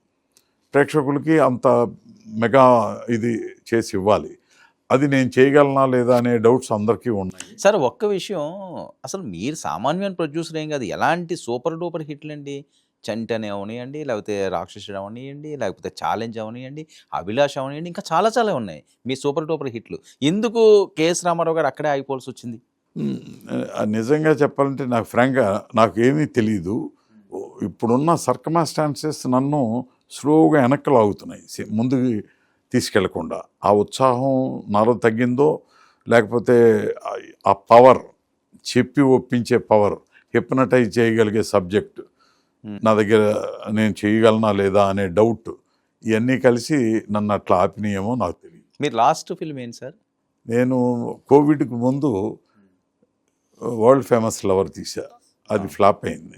ప్రేక్షకులకి అంత మెగా ఇది చేసి ఇవ్వాలి. అది నేను చేయగలనా లేదా అనే డౌట్స్ అందరికీ ఉన్నాయి. సార్ ఒక్క విషయం, అసలు మీరు సామాన్యమైన ప్రొడ్యూసర్ ఏం కాదు, ఎలాంటి సూపర్ డూపర్ హిట్లు అండి. చంటనే అవనియండి, లేకపోతే రాక్షసుడు అవనియండి, లేకపోతే ఛాలెంజ్ అవనియండి, అభిలాష్ అవనియండి, ఇంకా చాలా చాలా ఉన్నాయి మీ సూపర్ డూపర్ హిట్లు. ఎందుకు కేఎస్ రామారావు గారు అక్కడే ఆగిపోవాల్సి వచ్చింది? నిజంగా చెప్పాలంటే నాకు ఫ్రాంక్గా నాకు ఏమీ తెలీదు. ఇప్పుడున్న సర్కమాస్టాన్సెస్ నన్ను స్లోగా వెనక్కి లాగుతున్నాయి, ముందుకు తీసుకెళ్లకుండా. ఆ ఉత్సాహం నాలో తగ్గిందో, లేకపోతే ఆ పవర్, చెప్పి ఒప్పించే పవర్, హిప్నటైజ్ చేయగలిగే సబ్జెక్ట్ నా దగ్గర నేను చేయగలనా లేదా అనే డౌట్, ఇవన్నీ కలిసి నన్ను అట్లా ఆపినాయేమో నాకు తెలియదు. మీరు లాస్ట్ ఫిల్మ్ ఏంటి సార్? నేను కోవిడ్కి ముందు వరల్డ్ ఫేమస్ లవర్ తీసా, అది ఫ్లాప్ అయింది.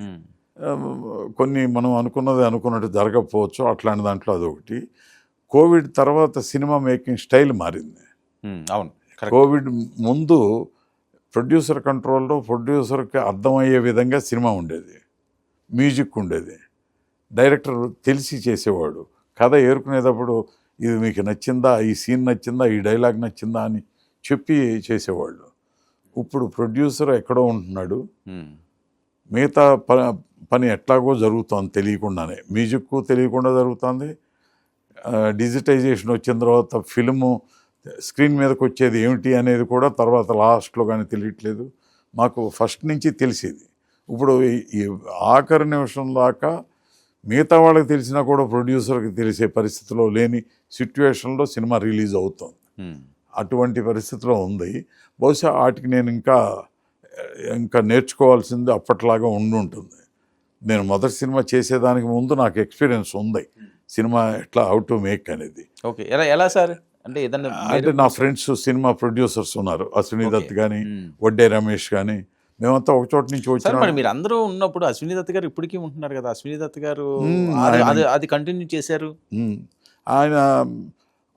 కొన్ని మనం అనుకున్నట్టు జరగకపోవచ్చు, అట్లాంటి దాంట్లో అదొకటి. కోవిడ్ తర్వాత సినిమా మేకింగ్ స్టైల్ మారింది. అవును, కోవిడ్ ముందు ప్రొడ్యూసర్ కంట్రోల్లో ప్రొడ్యూసర్కి అర్థమయ్యే విధంగా సినిమా ఉండేది, మ్యూజిక్ ఉండేది, డైరెక్టర్ తెలిసి చేసేవాడు. కథ ఏరుకునేటప్పుడు ఇది మీకు నచ్చిందా, ఈ సీన్ నచ్చిందా, ఈ డైలాగ్ నచ్చిందా అని చెప్పి చేసేవాళ్ళు. ఇప్పుడు ప్రొడ్యూసర్ ఎక్కడో ఉంటున్నాడు, మిగతా పని ఎట్లాగో జరుగుతుంది తెలియకుండానే. మ్యూజిక్ తెలియకుండా జరుగుతుంది. డిజిటైజేషన్ వచ్చిన తర్వాత ఫిల్ము స్క్రీన్ మీదకి వచ్చేది ఏమిటి అనేది కూడా తర్వాత లాస్ట్లో కానీ తెలియట్లేదు. మాకు ఫస్ట్ నుంచి తెలిసేది. ఇప్పుడు ఈ ఆఖరి నిమిషం దాకా మిగతా వాళ్ళకి తెలిసినా కూడా ప్రొడ్యూసర్కి తెలిసే పరిస్థితిలో లేని సిట్యుయేషన్లో సినిమా రిలీజ్ అవుతుంది. అటువంటి పరిస్థితిలో ఉంది. బహుశా వాటికి నేను ఇంకా నేర్చుకోవాల్సింది అప్పట్లాగా ఉంటుంది. నేను మొదటి సినిమా చేసేదానికి ముందు నాకు ఎక్స్పీరియన్స్ ఉంది, సినిమా ఎట్లా హౌ టు మేక్ అనేది. ఓకే, ఎలా సార్? అంటే నా ఫ్రెండ్స్ సినిమా ప్రొడ్యూసర్స్ ఉన్నారు, అశ్విని దత్ కానీ, వడ్డే రమేష్ కానీ, మేమంతా ఒక చోట నుంచి వచ్చాము. మీరు అందరూ ఉన్నప్పుడు అశ్విని దత్ గారు ఇప్పటికీ ఉంటున్నారు కదా, అశ్విని దత్ గారు అది కంటిన్యూ చేశారు. ఆయన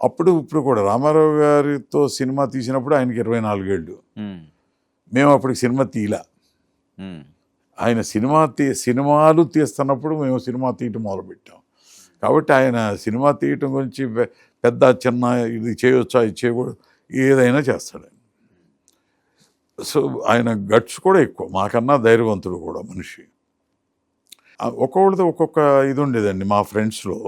అప్పుడు ఇప్పుడు కూడా రామారావు గారితో సినిమా తీసినప్పుడు ఆయనకి 24 ఏళ్ళు. మేము అప్పటికి సినిమా తీయలే. ఆయన సినిమాలు తీస్తున్నప్పుడు మేము సినిమా తీయటం మొదలుపెట్టాం. కాబట్టి ఆయన సినిమా తీయటం గురించి పెద్ద చిన్న ఇది చేయొచ్చా, ఇది చేయకూడదు, ఏదైనా చేస్తాడు. సో ఆయన గట్స్ కూడా ఎక్కువ, మాకన్నా ధైర్యవంతుడు కూడా మనిషి. ఒక్కొక్కడితో ఒక్కొక్క ఇది ఉండేదండి. మా ఫ్రెండ్స్లో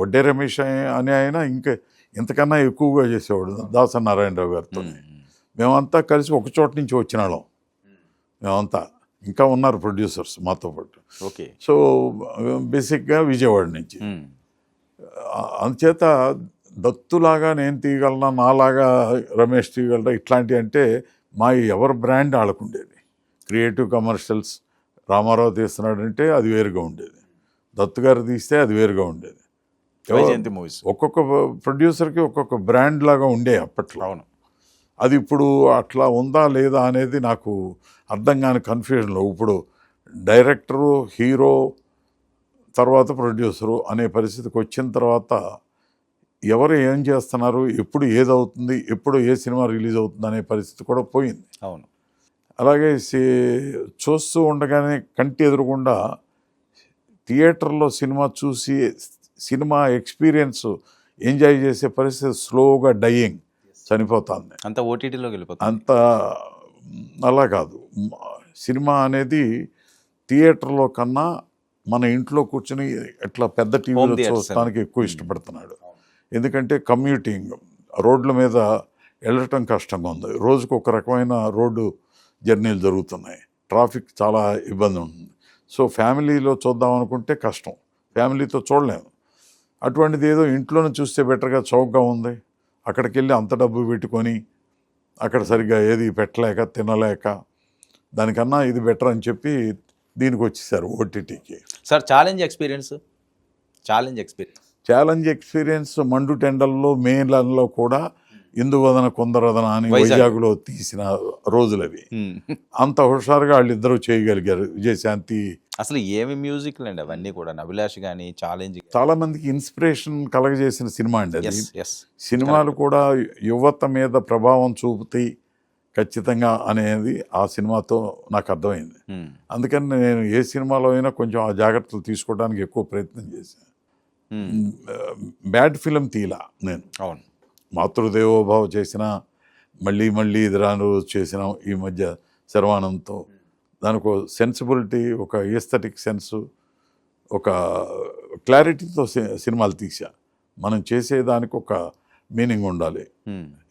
వడ్డే రమేష్ అనే ఆయన ఇంకా ఇంతకన్నా ఎక్కువగా చేసేవాడు దాసరి నారాయణరావు గారితో. మేమంతా కలిసి ఒక చోట నుంచి వచ్చిన వాళ్ళం మేమంతా. ఇంకా ఉన్నారు ప్రొడ్యూసర్స్ మాతో పాటు. ఓకే. సో బేసిక్గా విజయవాడ నుంచి. అందుచేత దత్తులాగా నేను తీయగలనా, నాలాగా రమేష్ తీయగలరా, ఇట్లాంటివి అంటే మా ఎవరి బ్రాండ్ వాళ్ళకుండేది. క్రియేటివ్ కమర్షియల్స్ రామారావు తీస్తున్నాడంటే అది వేరుగా ఉండేది, దత్తు గారు తీస్తే అది వేరుగా ఉండేది. వైజయంతి మూవీస్. ఒక్కొక్క ప్రొడ్యూసర్కి ఒక్కొక్క బ్రాండ్ లాగా ఉండే అప్పట్లో. అవును. అది ఇప్పుడు అట్లా ఉందా లేదా అనేది నాకు అర్థం కాని కన్ఫ్యూజన్లో. ఇప్పుడు డైరెక్టరు, హీరో, తర్వాత ప్రొడ్యూసరు అనే పరిస్థితికి వచ్చిన తర్వాత ఎవరు ఏం చేస్తున్నారు, ఎప్పుడు ఏదవుతుంది, ఎప్పుడు ఏ సినిమా రిలీజ్ అవుతుంది అనే పరిస్థితి కూడా పోయింది. అవును. అలాగే చూస్తూ ఉండగానే కంటి ఎదురుగుండా థియేటర్లో సినిమా చూసి సినిమా ఎక్స్పీరియన్స్ ఎంజాయ్ చేసే పరిస్థితి స్లోగా డయింగ్, చనిపోతుంది. అంత ఓటీటీలోకి వెళ్ళిపోతుంది. అంత అలా కాదు. సినిమా అనేది థియేటర్లో కన్నా మన ఇంట్లో కూర్చొని ఇట్లా పెద్ద టీవీలో చూడటానికి ఎక్కువ ఇష్టపడుతున్నాడు. ఎందుకంటే కమ్యూటింగ్, రోడ్ల మీద వెళ్ళటం కష్టంగా ఉంది, రోజుకు ఒక రకమైన రోడ్డు జర్నీలు జరుగుతున్నాయి, ట్రాఫిక్ చాలా ఇబ్బంది ఉంటుంది. సో ఫ్యామిలీలో చూద్దాం అనుకుంటే కష్టం, ఫ్యామిలీతో చూడలేము. అటువంటిది ఏదో ఇంట్లోనే చూస్తే బెటర్గా, చౌకగా ఉంది, అక్కడికి వెళ్ళి అంత డబ్బు పెట్టుకొని అక్కడ సరిగ్గా ఏది పెట్టలేక తినలేక దానికన్నా ఇది బెటర్ అని చెప్పి దీనికి వచ్చేసారు ఓటీటీకి. సార్ ఛాలెంజ్ ఎక్స్పీరియన్స్ మండు టెండల్లో మేలలో కూడా ఇందువదన కొందరదన అని వైజాగ్లో తీసిన రోజులు అవి. అంత హుషారుగా వాళ్ళిద్దరూ చేయగలిగారు. విజయశాంతి అసలు ఏమి మ్యూజిక్ అండి అవన్నీ కూడా, అభిలాష్ కానీ ఛాలెంజ్ చాలా మందికి ఇన్స్పిరేషన్ కలగజేసిన సినిమా అండి అది. సినిమాలు కూడా యువత మీద ప్రభావం చూపుతాయి ఖచ్చితంగా అనేది ఆ సినిమాతో నాకు అర్థమైంది. అందుకని నేను ఏ సినిమాలో అయినా కొంచెం ఆ జాగ్రత్తలు తీసుకోవడానికి ఎక్కువ ప్రయత్నం చేశాను. బ్యాడ్ ఫిలిం తీలా నేను. అవును. మాతృదేవోభావ చేసిన, మళ్ళీ మళ్ళీ ఇది రాను చేసిన ఈ మధ్య శర్వానంద్తో, దానికి సెన్సిబిలిటీ, ఒక ఎస్థెటిక్ సెన్సు, ఒక క్లారిటీతో సినిమాలు తీసా. మనం చేసేదానికి ఒక మీనింగ్ ఉండాలి,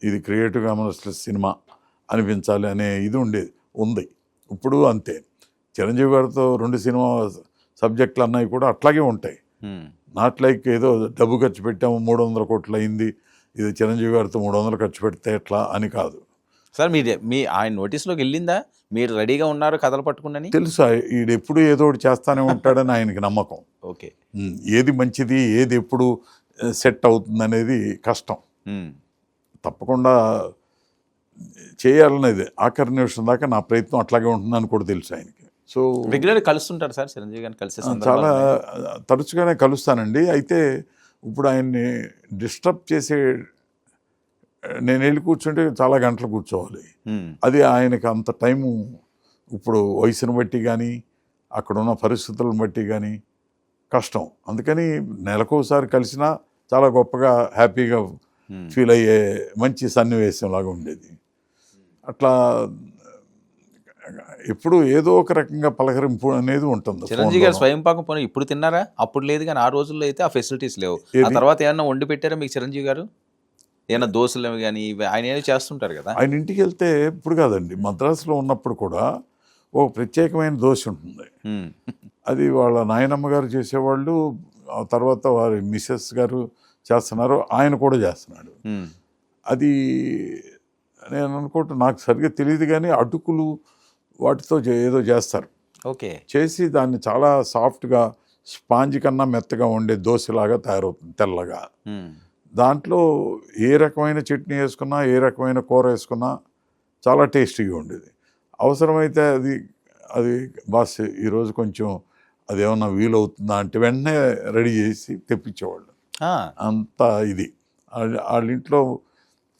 ఇది క్రియేటివ్ కమర్షియల్ సినిమా అనిపించాలి అనే ఇది ఉంది. ఇప్పుడు అంతే. చిరంజీవి గారితో 2 సినిమా సబ్జెక్టులు అన్నవి కూడా అట్లాగే ఉంటాయి. నాట్ లైక్ ఏదో డబ్బు ఖర్చు పెట్టాము 300 కోట్లు అయింది, ఇది చిరంజీవి గారితో 300 ఖర్చు పెడితే ఎట్లా అని కాదు. సార్ మీ ఆయన నోటీస్లోకి వెళ్ళిందా, మీరు రెడీగా ఉన్నారు కథలు పట్టుకుని? తెలుసా, ఈడు ఎప్పుడు ఏదో ఒకటి చేస్తానే ఉంటాడని ఆయనకి నమ్మకం. ఓకే. ఏది మంచిది, ఏది ఎప్పుడు సెట్ అవుతుంది అనేది కష్టం. తప్పకుండా చేయాలనేది ఆఖరి నిమిషం దాకా నా ప్రయత్నం అట్లాగే ఉంటుందని కూడా తెలుసు ఆయనకి. సో రెగ్యులర్గా కలుస్తుంటారు సార్ చిరంజీవి గారిని? కలిసే చాలా తరచుగానే కలుస్తానండి. అయితే ఇప్పుడు ఆయన్ని డిస్టర్బ్ చేసే, నేను వెళ్ళి కూర్చుంటే చాలా గంటలు కూర్చోవాలి. అది ఆయనకి అంత టైము ఇప్పుడు వయసును బట్టి కానీ అక్కడున్న పరిస్థితులను బట్టి కానీ కష్టం. అందుకని నెలకోసారి కలిసినా చాలా గొప్పగా హ్యాపీగా ఫీల్ అయ్యే మంచి సన్నివేశం లాగా ఉండేది. అట్లా ఎప్పుడు ఏదో ఒక రకంగా పలకరింపు అనేది ఉంటుంది. చిరంజీవి గారు స్వయం పాకం పోనీ ఇప్పుడు తిన్నారా? అప్పుడు లేదు కానీ ఆ రోజుల్లో అయితే ఆ ఫెసిలిటీస్ లేవు. ఆ తర్వాత ఏమన్నా వండి పెట్టారా మీకు చిరంజీవి గారు? ఏమన్నా దోశలు కానీ ఆయన ఏదో చేస్తుంటారు కదా. ఆయన ఇంటికి వెళ్తే ఇప్పుడు కాదండి, మద్రాసులో ఉన్నప్పుడు కూడా ఒక ప్రత్యేకమైన దోశ ఉంటుంది. అది వాళ్ళ నాయనమ్మ గారు చేసేవాళ్ళు, ఆ తర్వాత వారి మిసెస్ గారు చేస్తున్నారు, ఆయన కూడా చేస్తున్నాడు. అది నేను అనుకుంటా, నాకు సరిగ్గా తెలియదు కానీ అటుకులు వాటితో ఏదో చేస్తారు. ఓకే. చేసి దాన్ని చాలా సాఫ్ట్గా, స్పాంజ్ కన్నా మెత్తగా ఉండే దోశలాగా తయారవుతుంది, తెల్లగా. దాంట్లో ఏ రకమైన చట్నీ వేసుకున్నా, ఏ రకమైన కూర వేసుకున్నా చాలా టేస్టీగా ఉండేది. అవసరమైతే అది బాస్ ఈరోజు కొంచెం అదేమన్నా వీలవుతుందా అంటే వెంటనే రెడీ చేసి తెప్పించేవాళ్ళు. అంత ఇది. వాళ్ళ ఇంట్లో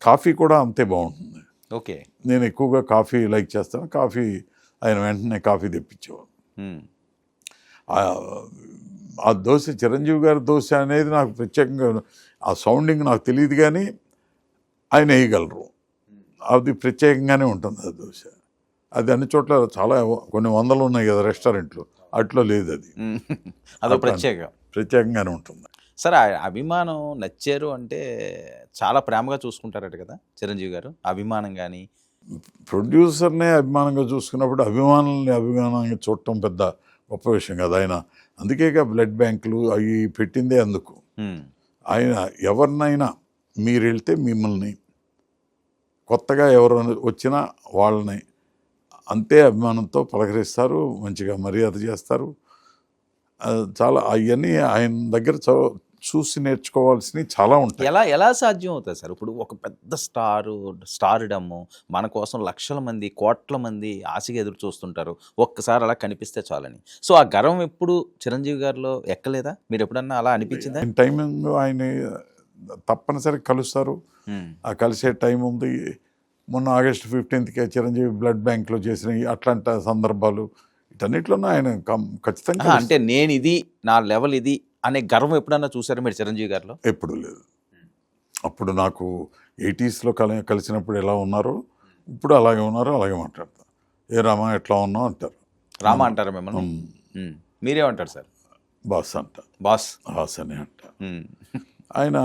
కాఫీ కూడా అంతే బాగుంటుంది. ఓకే. నేను ఎక్కువగా కాఫీ లైక్ చేస్తాను. కాఫీ ఆయన వెంటనే కాఫీ తెప్పించేవాడు. ఆ దోశ, చిరంజీవి గారి దోశ అనేది నాకు ప్రత్యేకంగా, ఆ సౌండింగ్ నాకు తెలియదు కానీ ఆయన వేయగలరు. అది ప్రత్యేకంగానే ఉంటుంది ఆ దోశ. అది అన్ని చోట్ల చాలా కొన్ని వందలు ఉన్నాయి కదా రెస్టారెంట్లు, అట్లా లేదు. అది అదో ప్రత్యేకంగానే ఉంటుంది. సార్ అభిమానం నచ్చారు అంటే చాలా ప్రేమగా చూసుకుంటారట కదా చిరంజీవి గారు? అభిమానం కానీ ప్రొడ్యూసర్నే అభిమానంగా చూసుకున్నప్పుడు అభిమానంగా చూడటం పెద్ద గొప్ప విషయం కదా. ఆయన అందుకేగా బ్లడ్ బ్యాంకులు అవి పెట్టిందే అందుకు. ఆయన ఎవరినైనా మీరు వెళ్తే మిమ్మల్ని కొత్తగా ఎవరు వచ్చినా వాళ్ళని అంతే అభిమానంతో పలకరిస్తారు, మంచిగా మర్యాద చేస్తారు. చాలా అవన్నీ ఆయన దగ్గర చూసి నేర్చుకోవాల్సినవి చాలా ఉంటాయి. ఎలా సాధ్యం అవుతుంది సార్? ఇప్పుడు ఒక పెద్ద స్టార్డమ్ మన కోసం లక్షల మంది కోట్ల మంది ఆశగా ఎదురు చూస్తుంటారు, ఒక్కసారి అలా కనిపిస్తే చాలని. సో ఆ గర్వం ఎప్పుడు చిరంజీవి గారిలో ఎక్కలేదా? మీరు ఎప్పుడన్నా అలా అనిపించిందా? టైమింగ్ ఆయన తప్పనిసరిగా కలుస్తారు. ఆ కలిసే టైం ఉంది. మొన్న ఆగస్టు 15కి చిరంజీవి బ్లడ్ బ్యాంక్లో చేసిన అట్లాంటి సందర్భాలు వీటన్నిటిలోనూ ఆయన ఖచ్చితంగా అంటే నేను ఇది నా లెవెల్ ఇది అనే గర్వం ఎప్పుడన్నా చూసారా మీరు చిరంజీవి గారిలో? ఎప్పుడు లేదు. అప్పుడు నాకు 80sలో కలిసినప్పుడు ఎలా ఉన్నారో ఇప్పుడు అలాగే ఉన్నారో అలాగే మాట్లాడతారు. ఏ రామా ఎట్లా ఉన్నావు అంటారు. రామా అంటారా మిమ్మల్ని? మీరేమంటారు సార్? బాస్ అంట. బాస్ అని అంట. ఆయన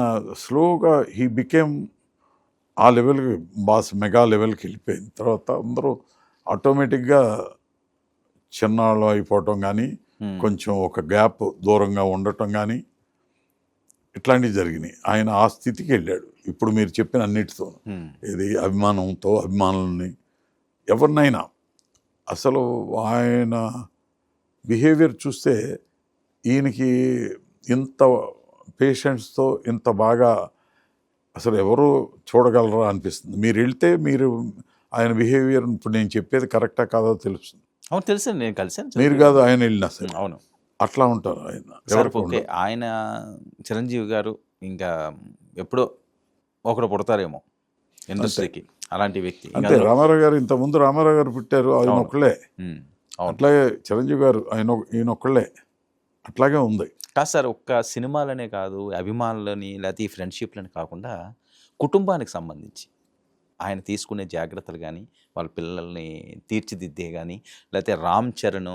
స్లోగా హీ బికేమ్ ఆ లెవెల్కి బాస్ మెగా లెవెల్కి వెళ్ళిపోయిన తర్వాత అందరూ ఆటోమేటిక్గా చిన్నాళ్ళు అయిపోవటం కానీ కొంచెం ఒక గ్యాప్ దూరంగా ఉండటం కానీ ఇట్లాంటివి జరిగినాయి. ఆయన ఆ స్థితికి వెళ్ళాడు ఇప్పుడు మీరు చెప్పిన అన్నిటితో. ఇది అభిమానంతో అభిమానుల్ని ఎవరినైనా అసలు ఆయన బిహేవియర్ చూస్తే ఈయనకి ఇంత పేషెంట్స్తో ఇంత బాగా అసలు ఎవరు చూడగలరా అనిపిస్తుంది. మీరు వెళ్తే మీరు ఆయన బిహేవియర్ ఇప్పుడు నేను చెప్పేది కరెక్టా కాదో తెలుస్తుంది. అవును తెలుసు, నేను కలిసాను. మీరు కాదు ఆయన వెళ్ళినా సరే అవును అట్లా ఉంటారు ఆయన. ఓకే, ఆయన చిరంజీవి గారు ఇంకా ఎప్పుడో ఒకడు పుడతారేమో ఇండస్ట్రీకి, అలాంటి వ్యక్తి. అంటే రామారావు గారు ఇంతకుముందు రామారావు గారు పుట్టారు, ఆయన ఒక్కళ్ళే. అట్లాగే చిరంజీవి గారు ఈయన ఒక్కళ్ళే. అట్లాగే ఉంది కాదు సార్. ఒక్క సినిమాలనే కాదు, అభిమానులని లేకపోతే ఈ ఫ్రెండ్షిప్లని కాకుండా కుటుంబానికి సంబంధించి ఆయన తీసుకునే జాగ్రత్తలు కానీ, వాళ్ళ పిల్లల్ని తీర్చిదిద్దే కానీ, లేకపోతే రామ్ చరణ్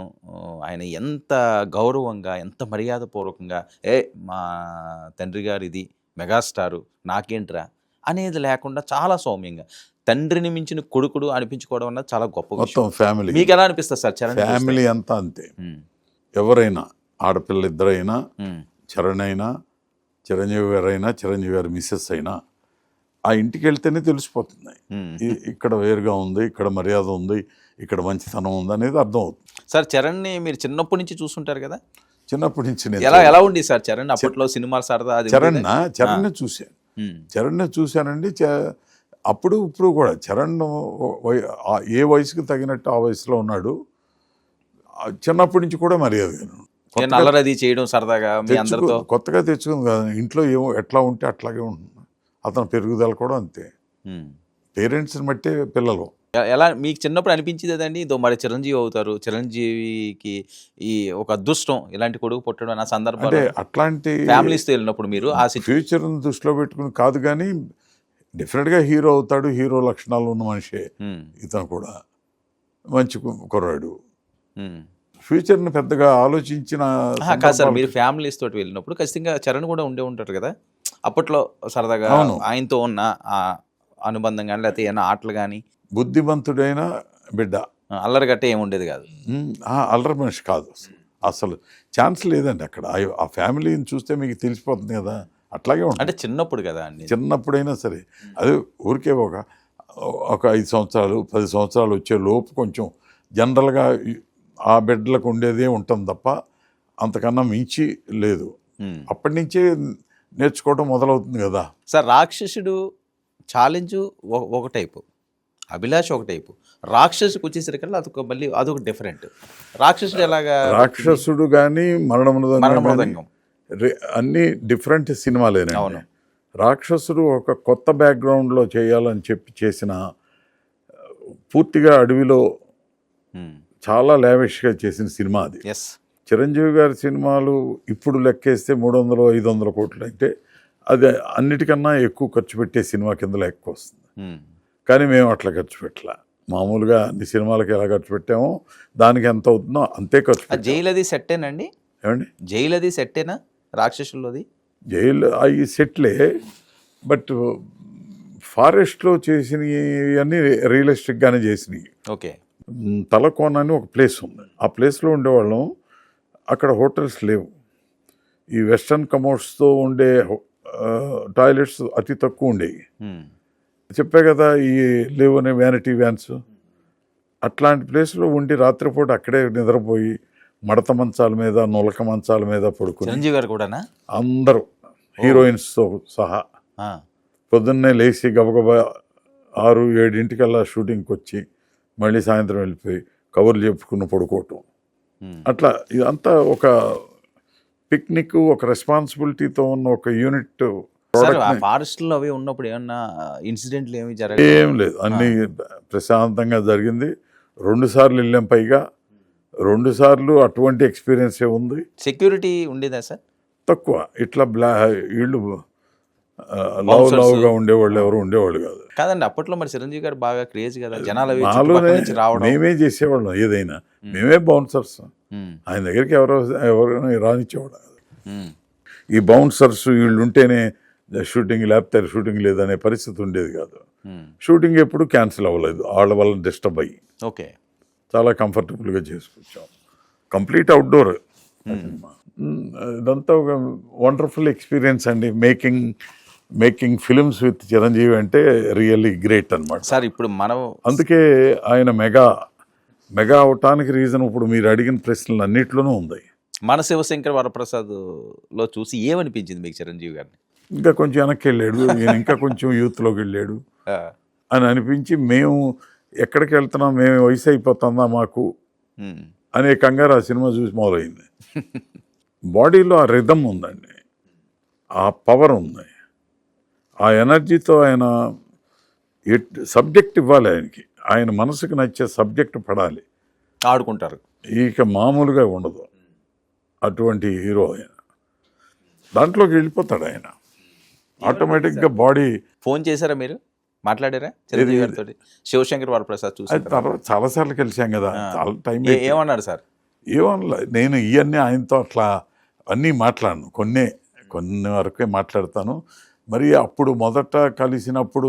ఆయన ఎంత గౌరవంగా ఎంత మర్యాదపూర్వకంగా మా తండ్రి గారు ఇది మెగాస్టారు నాకేంట్రా అనేది లేకుండా చాలా సౌమ్యంగా తండ్రిని మించిన కొడుకుడు అనిపించుకోవడం అన్నది చాలా గొప్ప మొత్తం ఫ్యామిలీ. మీకు ఎలా అనిపిస్తుంది సార్ చరణ్? ఫ్యామిలీ అంతా అంతే. ఎవరైనా ఆడపిల్ల ఇద్దరైనా, చరణ్ అయినా, చిరంజీవి గారు అయినా, చిరంజీవి గారి మిస్సెస్ అయినా ఆ ఇంటికి వెళ్తేనే తెలిసిపోతుంది ఇక్కడ వేరుగా ఉంది, ఇక్కడ మర్యాద ఉంది, ఇక్కడ మంచితనం ఉంది అనేది అర్థం అవుతుంది. సార్ చరణ్ని మీరు చిన్నప్పటి నుంచి చూస్తుంటారు కదా, చిన్నప్పటి నుంచి ఎలా ఉంది సార్ చరణ్ అప్పట్లో సినిమాలు సరదా? చరణ్ని చూశాను, చరణ్ని చూశానండి. అప్పుడు ఇప్పుడు కూడా చరణ్ ఏ వయసుకు తగినట్టు ఆ వయసులో ఉన్నాడు. చిన్నప్పటి నుంచి కూడా మర్యాద అల్లరది చేయడం సరదాగా మీ అందరితో కొత్తగా తెచ్చుకుంది కదా. ఇంట్లో ఏమో ఎట్లా ఉంటే అట్లాగే ఉంటుంది. అతను పెరుగుదల కూడా అంతే. పేరెంట్స్ని బట్టే పిల్లలు. ఎలా మీకు చిన్నప్పుడు అనిపించింది అదండి, ఇదో మరి చిరంజీవి అవుతారు, చిరంజీవికి ఈ ఒక అదృష్టం ఇలాంటి కొడుకు పుట్టడం అన్న సందర్భం అంటే అట్లాంటి ఫ్యామిలీస్తో వెళ్ళినప్పుడు మీరు ఆ ఫ్యూచర్ని దృష్టిలో పెట్టుకుని కాదు, కానీ డెఫినెట్గా హీరో అవుతాడు, హీరో లక్షణాలు ఉన్న మనిషే ఇతను కూడా. మంచి కుర్రాడు. ఫ్యూచర్ని పెద్దగా ఆలోచించిన కాదు సార్. మీరు ఫ్యామిలీస్ తోటి వెళ్ళినప్పుడు ఖచ్చితంగా చరణ్ కూడా ఉండే ఉంటారు కదా అప్పట్లో సరదాగా ఆయనతో ఉన్న అనుబంధం కానీ, లేకపోతే ఏమైనా ఆటలు కానీ. బుద్ధిమంతుడైన బిడ్డ, అల్లరి గట్టే ఏముండేది కాదు. అల్లరి మనిషి కాదు అసలు, ఛాన్స్ లేదండి అక్కడ. ఆ ఫ్యామిలీని చూస్తే మీకు తెలిసిపోతుంది కదా. అట్లాగే ఉంటుంది. అంటే చిన్నప్పుడు కదా అండి, చిన్నప్పుడైనా సరే. అది ఊరికే ఒక 5 సంవత్సరాలు 10 సంవత్సరాలు వచ్చే లోపు కొంచెం జనరల్గా ఆ బిడ్డలకు ఉండేదే ఉంటుంది తప్ప అంతకన్నా మించి లేదు. అప్పటి నుంచే నేర్చుకోవడం మొదలవుతుంది కదా సార్. రాక్షసుడు ఛాలెంజ్ ఒక టైపు, అభిలాష్ ఒక టైపు, రాక్షసుకు వచ్చేసరికల్లా అదొక డిఫరెంట్. రాక్షసుడు ఎలాగా? రాక్షసుడు కానీ మరణమృదంగం అన్నీ డిఫరెంట్ సినిమాలేనే. అవును. రాక్షసుడు ఒక కొత్త బ్యాక్గ్రౌండ్లో చేయాలని చెప్పి చేసిన, పూర్తిగా అడవిలో చాలా లావిష్గా చేసిన సినిమా అది. చిరంజీవి గారి సినిమాలు ఇప్పుడు లెక్కేస్తే 300-500 కోట్లు అయితే అది అన్నిటికన్నా ఎక్కువ ఖర్చు పెట్టే సినిమా కింద లెక్క వస్తుంది. కానీ మేము అట్లా ఖర్చు పెట్టలే. మామూలుగా అన్ని సినిమాలకి ఎలా ఖర్చు పెట్టామో దానికి ఎంత అవుతుందో అంతే ఖర్చు. జైలు అది సెట్టేనండి? ఏమండి జైలు అది సెట్టేనా రాక్షసుల్లోది? జైలు అవి సెట్లే, బట్ ఫారెస్ట్లో చేసినవి అన్నీ రియలిస్టిక్గానే చేసినవి. ఓకే. తలకోన అని ఒక ప్లేస్ ఉంది. ఆ ప్లేస్లో ఉండేవాళ్ళం. అక్కడ హోటల్స్ లేవు. ఈ వెస్టర్న్ కమోడ్స్తో ఉండే టాయిలెట్స్ అతి తక్కువ ఉండేవి. ఉమ్. చెప్పే కదా ఈ లేవనే వ్యానిటీ వ్యాన్స్, అట్లాంటి ప్లేస్లో ఉండి రాత్రిపూట అక్కడే నిద్రపోయి మడత మంచాల మీద నులక మంచాల మీద పడుకుని చిరంజీవి గారు కూడానా? అందరూ హీరోయిన్స్తో సహా ఆ. పొద్దున్నే లేచి గబగబా 6-7 షూటింగ్కి వచ్చి మళ్ళీ సాయంత్రం వెళ్ళిపోయి కబుర్లు చెప్పుకుని పడుకోవటం. ఉమ్. అట్లా ఇదంతా ఒక పిక్నిక్, ఒక రెస్పాన్సిబిలిటీతో ఉన్న ఒక యూనిట్. సార్ ఆ ఫారెస్ట్ లో అవి ఉన్నప్పుడు ఏమన్నా ఇన్సిడెంట్లు ఏమి జరగదు? ఏం లేదు, అన్నీ ప్రశాంతంగా జరిగింది. 2 సార్లు వెళ్ళాం, పైగా 2 సార్లు అటువంటి ఎక్స్పీరియన్సే ఉంది. సెక్యూరిటీ ఉండేదా సార్? తక్కువ. ఇట్లా వీళ్ళు లావుగా ఉండేవాళ్ళు ఎవరు ఉండేవాళ్ళు కాదు. కాదండి, అప్పట్లో మరి చిరంజీవి గారు బాగా క్రేజ్ కదా, జనాలు అవి మాలోనే చుట్టుపక్కల నుంచి రావడం. మేమే చేసేవాళ్ళం ఏదైనా, మేమే బౌన్సర్స్. ఉమ్. ఆయన దగ్గరికి ఎవరైనా రానిచ్చేవాడు కాదు. ఉమ్. ఈ బౌన్సర్స్ వీళ్ళు ఉంటేనే షూటింగ్, లేకపోతే షూటింగ్ లేదనే పరిస్థితి ఉండేది కాదు. ఉమ్. షూటింగ్ ఎప్పుడు క్యాన్సిల్ అవ్వలేదు వాళ్ళ వల్ల డిస్టర్బ్ అయ్యి. ఓకే. చాలా కంఫర్టబుల్గా చేసుకొచ్చాం. Complete outdoor. ఇదంతా ఒక వండర్ఫుల్ ఎక్స్పీరియన్స్ అండి. మేకింగ్ ఫిలిమ్స్ విత్ చిరంజీవి అంటే రియల్లీ గ్రేట్ అనమాట సార్. ఇప్పుడు మనం అందుకే ఆయన మెగా అవటానికి రీజన్ ఇప్పుడు మీరు అడిగిన ప్రశ్నలు అన్నిట్లోనూ ఉంది. మన శివశంకర్ వరప్రసాద్ లో చూసి ఏమనిపించింది మీకు చిరంజీవి గారిని? ఇంకా కొంచెం వెనక్కి వెళ్ళాడు, ఈయన ఇంకా కొంచెం యూత్లోకి వెళ్ళాడు అని అనిపించి, మేము ఎక్కడికి వెళ్తున్నాం, మేము వయసు అయిపోతుందా మాకు ఉమ్. అనే కంగారు ఆ సినిమా చూసి మొదలైంది. బాడీలో ఆ రిథమ్ ఉందండి, ఆ పవర్ ఉంది, ఆ ఎనర్జీతో ఆయన సబ్జెక్ట్ ఇవ్వాలి ఆయనకి. ఆయన మనసుకు నచ్చే సబ్జెక్ట్ పడాలి, ఆడుకుంటారు. ఇక మామూలుగా ఉండదు. అటువంటి హీరో ఆయన. దాంట్లోకి వెళ్ళిపోతాడు ఆయన ఆటోమేటిక్గా. బాడీ ఫోన్ చేశారా మీరు? మాట్లాడారా చిరంజీవి గారితో? శివశంకర్ వరప్రసాద్ చూసి తర్వాత చాలాసార్లు కలిసాం కదా, చాలా టైం. ఏమన్నాడు సార్? ఏమన్నా, నేను ఇవన్నీ ఆయనతో అట్లా అన్నీ మాట్లాడను, కొన్ని వరకే మాట్లాడతాను. మరి అప్పుడు మొదట కలిసినప్పుడు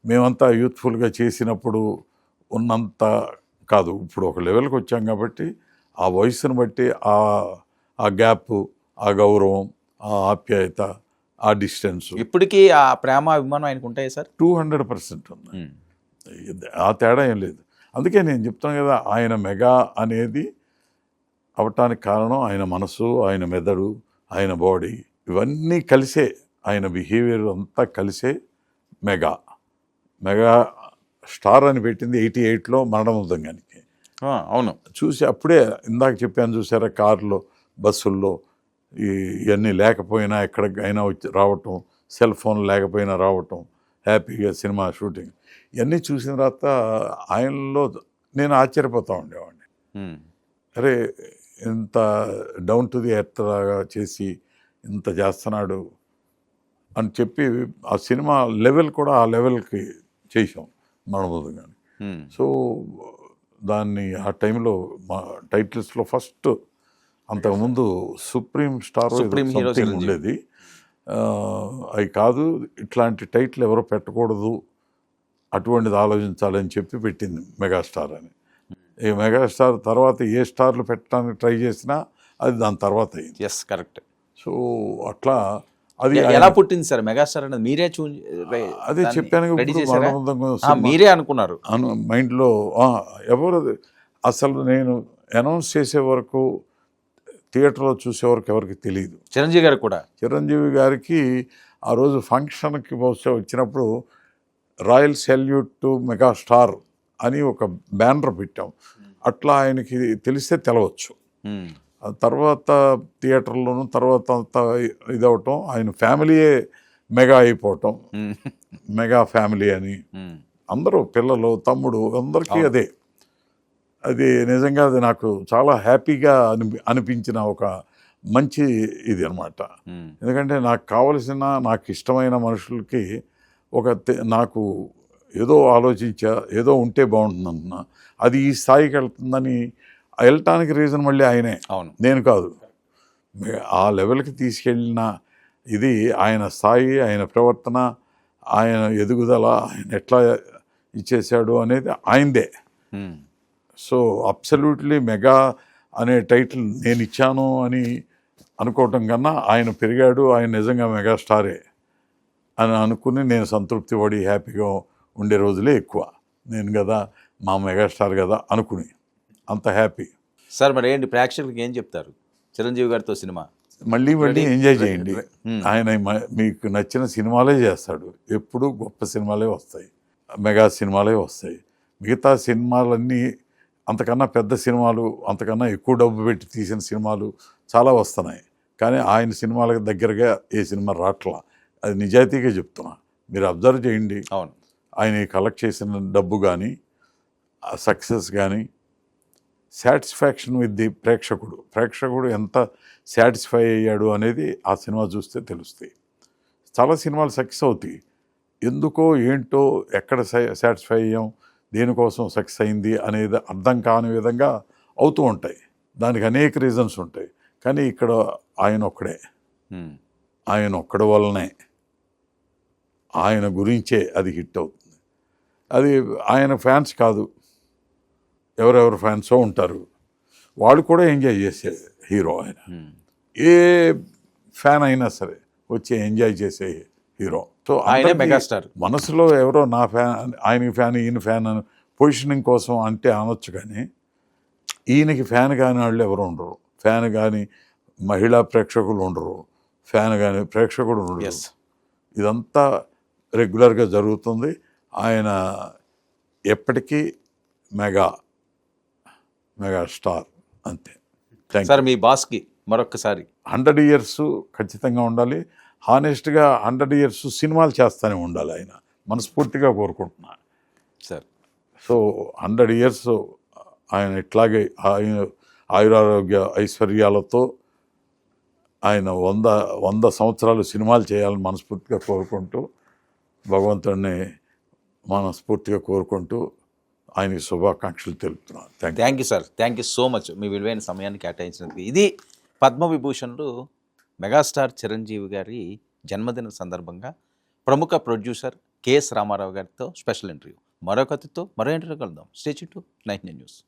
మేమంతా యూత్ఫుల్గా చేసినప్పుడు ఉన్నంత కాదు. ఇప్పుడు ఒక లెవెల్కి వచ్చాం కాబట్టి ఆ వయసును బట్టి ఆ గ్యాప్, ఆ గౌరవం, ఆ ఆప్యాయత, ఆ డిస్టెన్స్ ఇప్పటికీ ఆ ప్రేమ అభిమానం ఆయనకు ఉంటాయి సార్? 200% ఉంది. ఆ తేడా ఏం లేదు. అందుకే నేను చెప్తాను కదా, ఆయన మెగా అనేది అవటానికి కారణం ఆయన మనసు, ఆయన మెదడు, ఆయన బాడీ, ఇవన్నీ కలిసే, ఆయన బిహేవియర్ అంతా కలిసే మెగా స్టార్ అని పెట్టింది 88లో మరణమృదంగానికి. అవును, చూసి అప్పుడే ఇందాక చెప్పాను చూసారా, కార్లో బస్సుల్లో ఇవన్నీ లేకపోయినా ఎక్కడికైనా వచ్చి రావటం, సెల్ ఫోన్ లేకపోయినా రావటం, హ్యాపీగా సినిమా షూటింగ్, ఇవన్నీ చూసిన తర్వాత ఆయనలో నేను ఆశ్చర్యపోతూ ఉండేవాడిని. అరే ఇంత డౌన్ టు ది ఎర్త్ లాగా చేసి ఇంత చేస్తున్నాడు అని చెప్పి ఆ సినిమా లెవెల్ కూడా ఆ లెవెల్కి చేసాం మరణమృదంగాన్ని. సో దాన్ని ఆ టైంలో మా టైటిల్స్లో ఫస్ట్, అంతకుముందు సుప్రీం స్టార్ ఉండేది, అవి కాదు, ఇట్లాంటి టైటిల్ ఎవరో పెట్టకూడదు, అటువంటిది ఆలోచించాలని చెప్పి పెట్టింది మెగాస్టార్ అని. ఈ మెగాస్టార్ తర్వాత ఏ స్టార్లు పెట్టడానికి ట్రై చేసినా అది దాని తర్వాత అయింది. Yes, correct. సో అట్లా అది ఎలా పుట్టింది సార్ మెగాస్టార్ అనేది? మీరే అదే చెప్పాను, మీరే అనుకున్నారు మైండ్లో. ఎవరు అసలు నేను అనౌన్స్ చేసే వరకు, థియేటర్లో చూసే వరకు ఎవరికి తెలియదు. చిరంజీవి గారికి కూడా. చిరంజీవి గారికి ఆ రోజు ఫంక్షన్కి బహుశా వచ్చినప్పుడు రాయల్ సెల్యూట్ టు మెగాస్టార్ అని ఒక బ్యానర్ పెట్టాం. అట్లా ఆయనకి తెలిస్తే తెలవచ్చు. తర్వాత థియేటర్లోనూ తర్వాత అంతా ఇదవటం, ఆయన ఫ్యామిలీయే మెగా అయిపోవటం, మెగా ఫ్యామిలీ అని అందరూ పిల్లలు, తమ్ముడు, అందరికీ అది నిజంగా అది నాకు చాలా హ్యాపీగా అనిపించిన ఒక మంచి ఇది అనమాట. ఎందుకంటే నాకు కావలసిన, నాకు ఇష్టమైన మనుషులకి నాకు ఏదో ఆలోచించా, ఏదో ఉంటే బాగుంటుందన్నా, అది ఈ స్థాయికి వెళ్తుందని వెళ్ళటానికి రీజన్ మళ్ళీ ఆయనే, నేను కాదు. ఆ లెవెల్కి తీసుకెళ్ళిన ఇది ఆయన స్థాయి, ఆయన ప్రవర్తన, ఆయన ఎదుగుదల, ఆయన ఎట్లా ఇచ్చేసాడు అనేది ఆయనదే. సో అబ్సల్యూట్లీ మెగా అనే టైటిల్ నేను ఇచ్చాను అని అనుకోవటం కన్నా ఆయన పెరిగాడు, ఆయన నిజంగా మెగాస్టారే అని అనుకుని నేను సంతృప్తి పడి హ్యాపీగా ఉండే రోజులే ఎక్కువ. నేను కదా మా మెగాస్టార్ కదా అనుకుని అంత హ్యాపీ. సార్ మరి ఏంటి ప్రేక్షకులకి ఏం చెప్తారు చిరంజీవి గారితో సినిమా? మళ్ళీ ఎంజాయ్ చేయండి. ఆయన మీకు నచ్చిన సినిమాలే చేస్తాడు. ఎప్పుడు గొప్ప సినిమాలే వస్తాయి, మెగా సినిమాలే వస్తాయి. మిగతా సినిమాలన్నీ అంతకన్నా పెద్ద సినిమాలు, అంతకన్నా ఎక్కువ డబ్బు పెట్టి తీసిన సినిమాలు చాలా వస్తున్నాయి. కానీ ఆయన సినిమాలకు దగ్గరగా ఏ సినిమా రాట్లా. అది నిజాయితీగా చెప్తున్నా, మీరు అబ్జర్వ్ చేయండి. అవును, ఆయన కలెక్ట్ చేసిన డబ్బు కానీ సక్సెస్ కానీ సాటిస్ఫాక్షన్ విత్ ది ప్రేక్షకుడు ఎంత సాటిస్ఫై అయ్యాడు అనేది ఆ సినిమా చూస్తే తెలుస్తాయి. చాలా సినిమాలు సక్సెస్ అవుతాయి, ఎందుకో ఏంటో ఎక్కడ సాటిస్ఫై అయ్యాం, దేనికోసం సక్సెస్ అయింది అనేది అర్థం కాని విధంగా అవుతూ ఉంటాయి. దానికి అనేక రీజన్స్ ఉంటాయి. కానీ ఇక్కడ ఆయన ఒక్కడి వల్లనే, ఆయన గురించే అది హిట్ అవుతుంది. అది ఆయన ఫ్యాన్స్ కాదు, ఎవరెవరు ఫ్యాన్సో ఉంటారు, వాళ్ళు కూడా ఎంజాయ్ చేసే హీరో ఆయన. ఏ ఫ్యాన్ అయినా సరే వచ్చి ఎంజాయ్ చేసే హీరో. సో ఆయనే మెగాస్టార్. మనసులో ఎవరో నా ఫ్యాన్, ఆయనకి ఫ్యాన్, ఈయన ఫ్యాన్ అని పొజిషనింగ్ కోసం అంటే అనొచ్చు. కానీ ఈయనకి ఫ్యాన్ కాని వాళ్ళు ఎవరు ఉండరు. ఫ్యాన్ కానీ మహిళా ప్రేక్షకులు ఉండరు, ఫ్యాన్ కానీ ప్రేక్షకుడు ఉండరు. ఇదంతా రెగ్యులర్గా జరుగుతుంది. ఆయన ఎప్పటికీ మెగాస్టార్ అంతే. సార్ మీ బాస్కి మరొక్కసారి 100 years ఖచ్చితంగా ఉండాలి. హానెస్ట్గా 100 years సినిమాలు చేస్తూనే ఉండాలి ఆయన, మనస్ఫూర్తిగా కోరుకుంటున్నా సార్. సో 100 years ఆయన ఇట్లాగే ఆయురారోగ్య ఐశ్వర్యాలతో ఆయన 100 సంవత్సరాలు సినిమాలు చేయాలని మనస్ఫూర్తిగా కోరుకుంటూ, భగవంతుడిని మనస్ఫూర్తిగా కోరుకుంటూ ఆయనకి శుభాకాంక్షలు తెలుపుతున్నాను. Thank you sir, thank you so much మీ విలువైన సమయాన్ని కేటాయించినందుకు. ఇది పద్మవిభూషణ్లు మెగాస్టార్ చిరంజీవి గారి జన్మదిన సందర్భంగా ప్రముఖ ప్రొడ్యూసర్ కెఎస్ రామారావు గారితో స్పెషల్ ఇంటర్వ్యూ. మరొక అతిథితో మరో ఇంటర్వ్యూ కలుద్దాం. Stay tune to 99 news.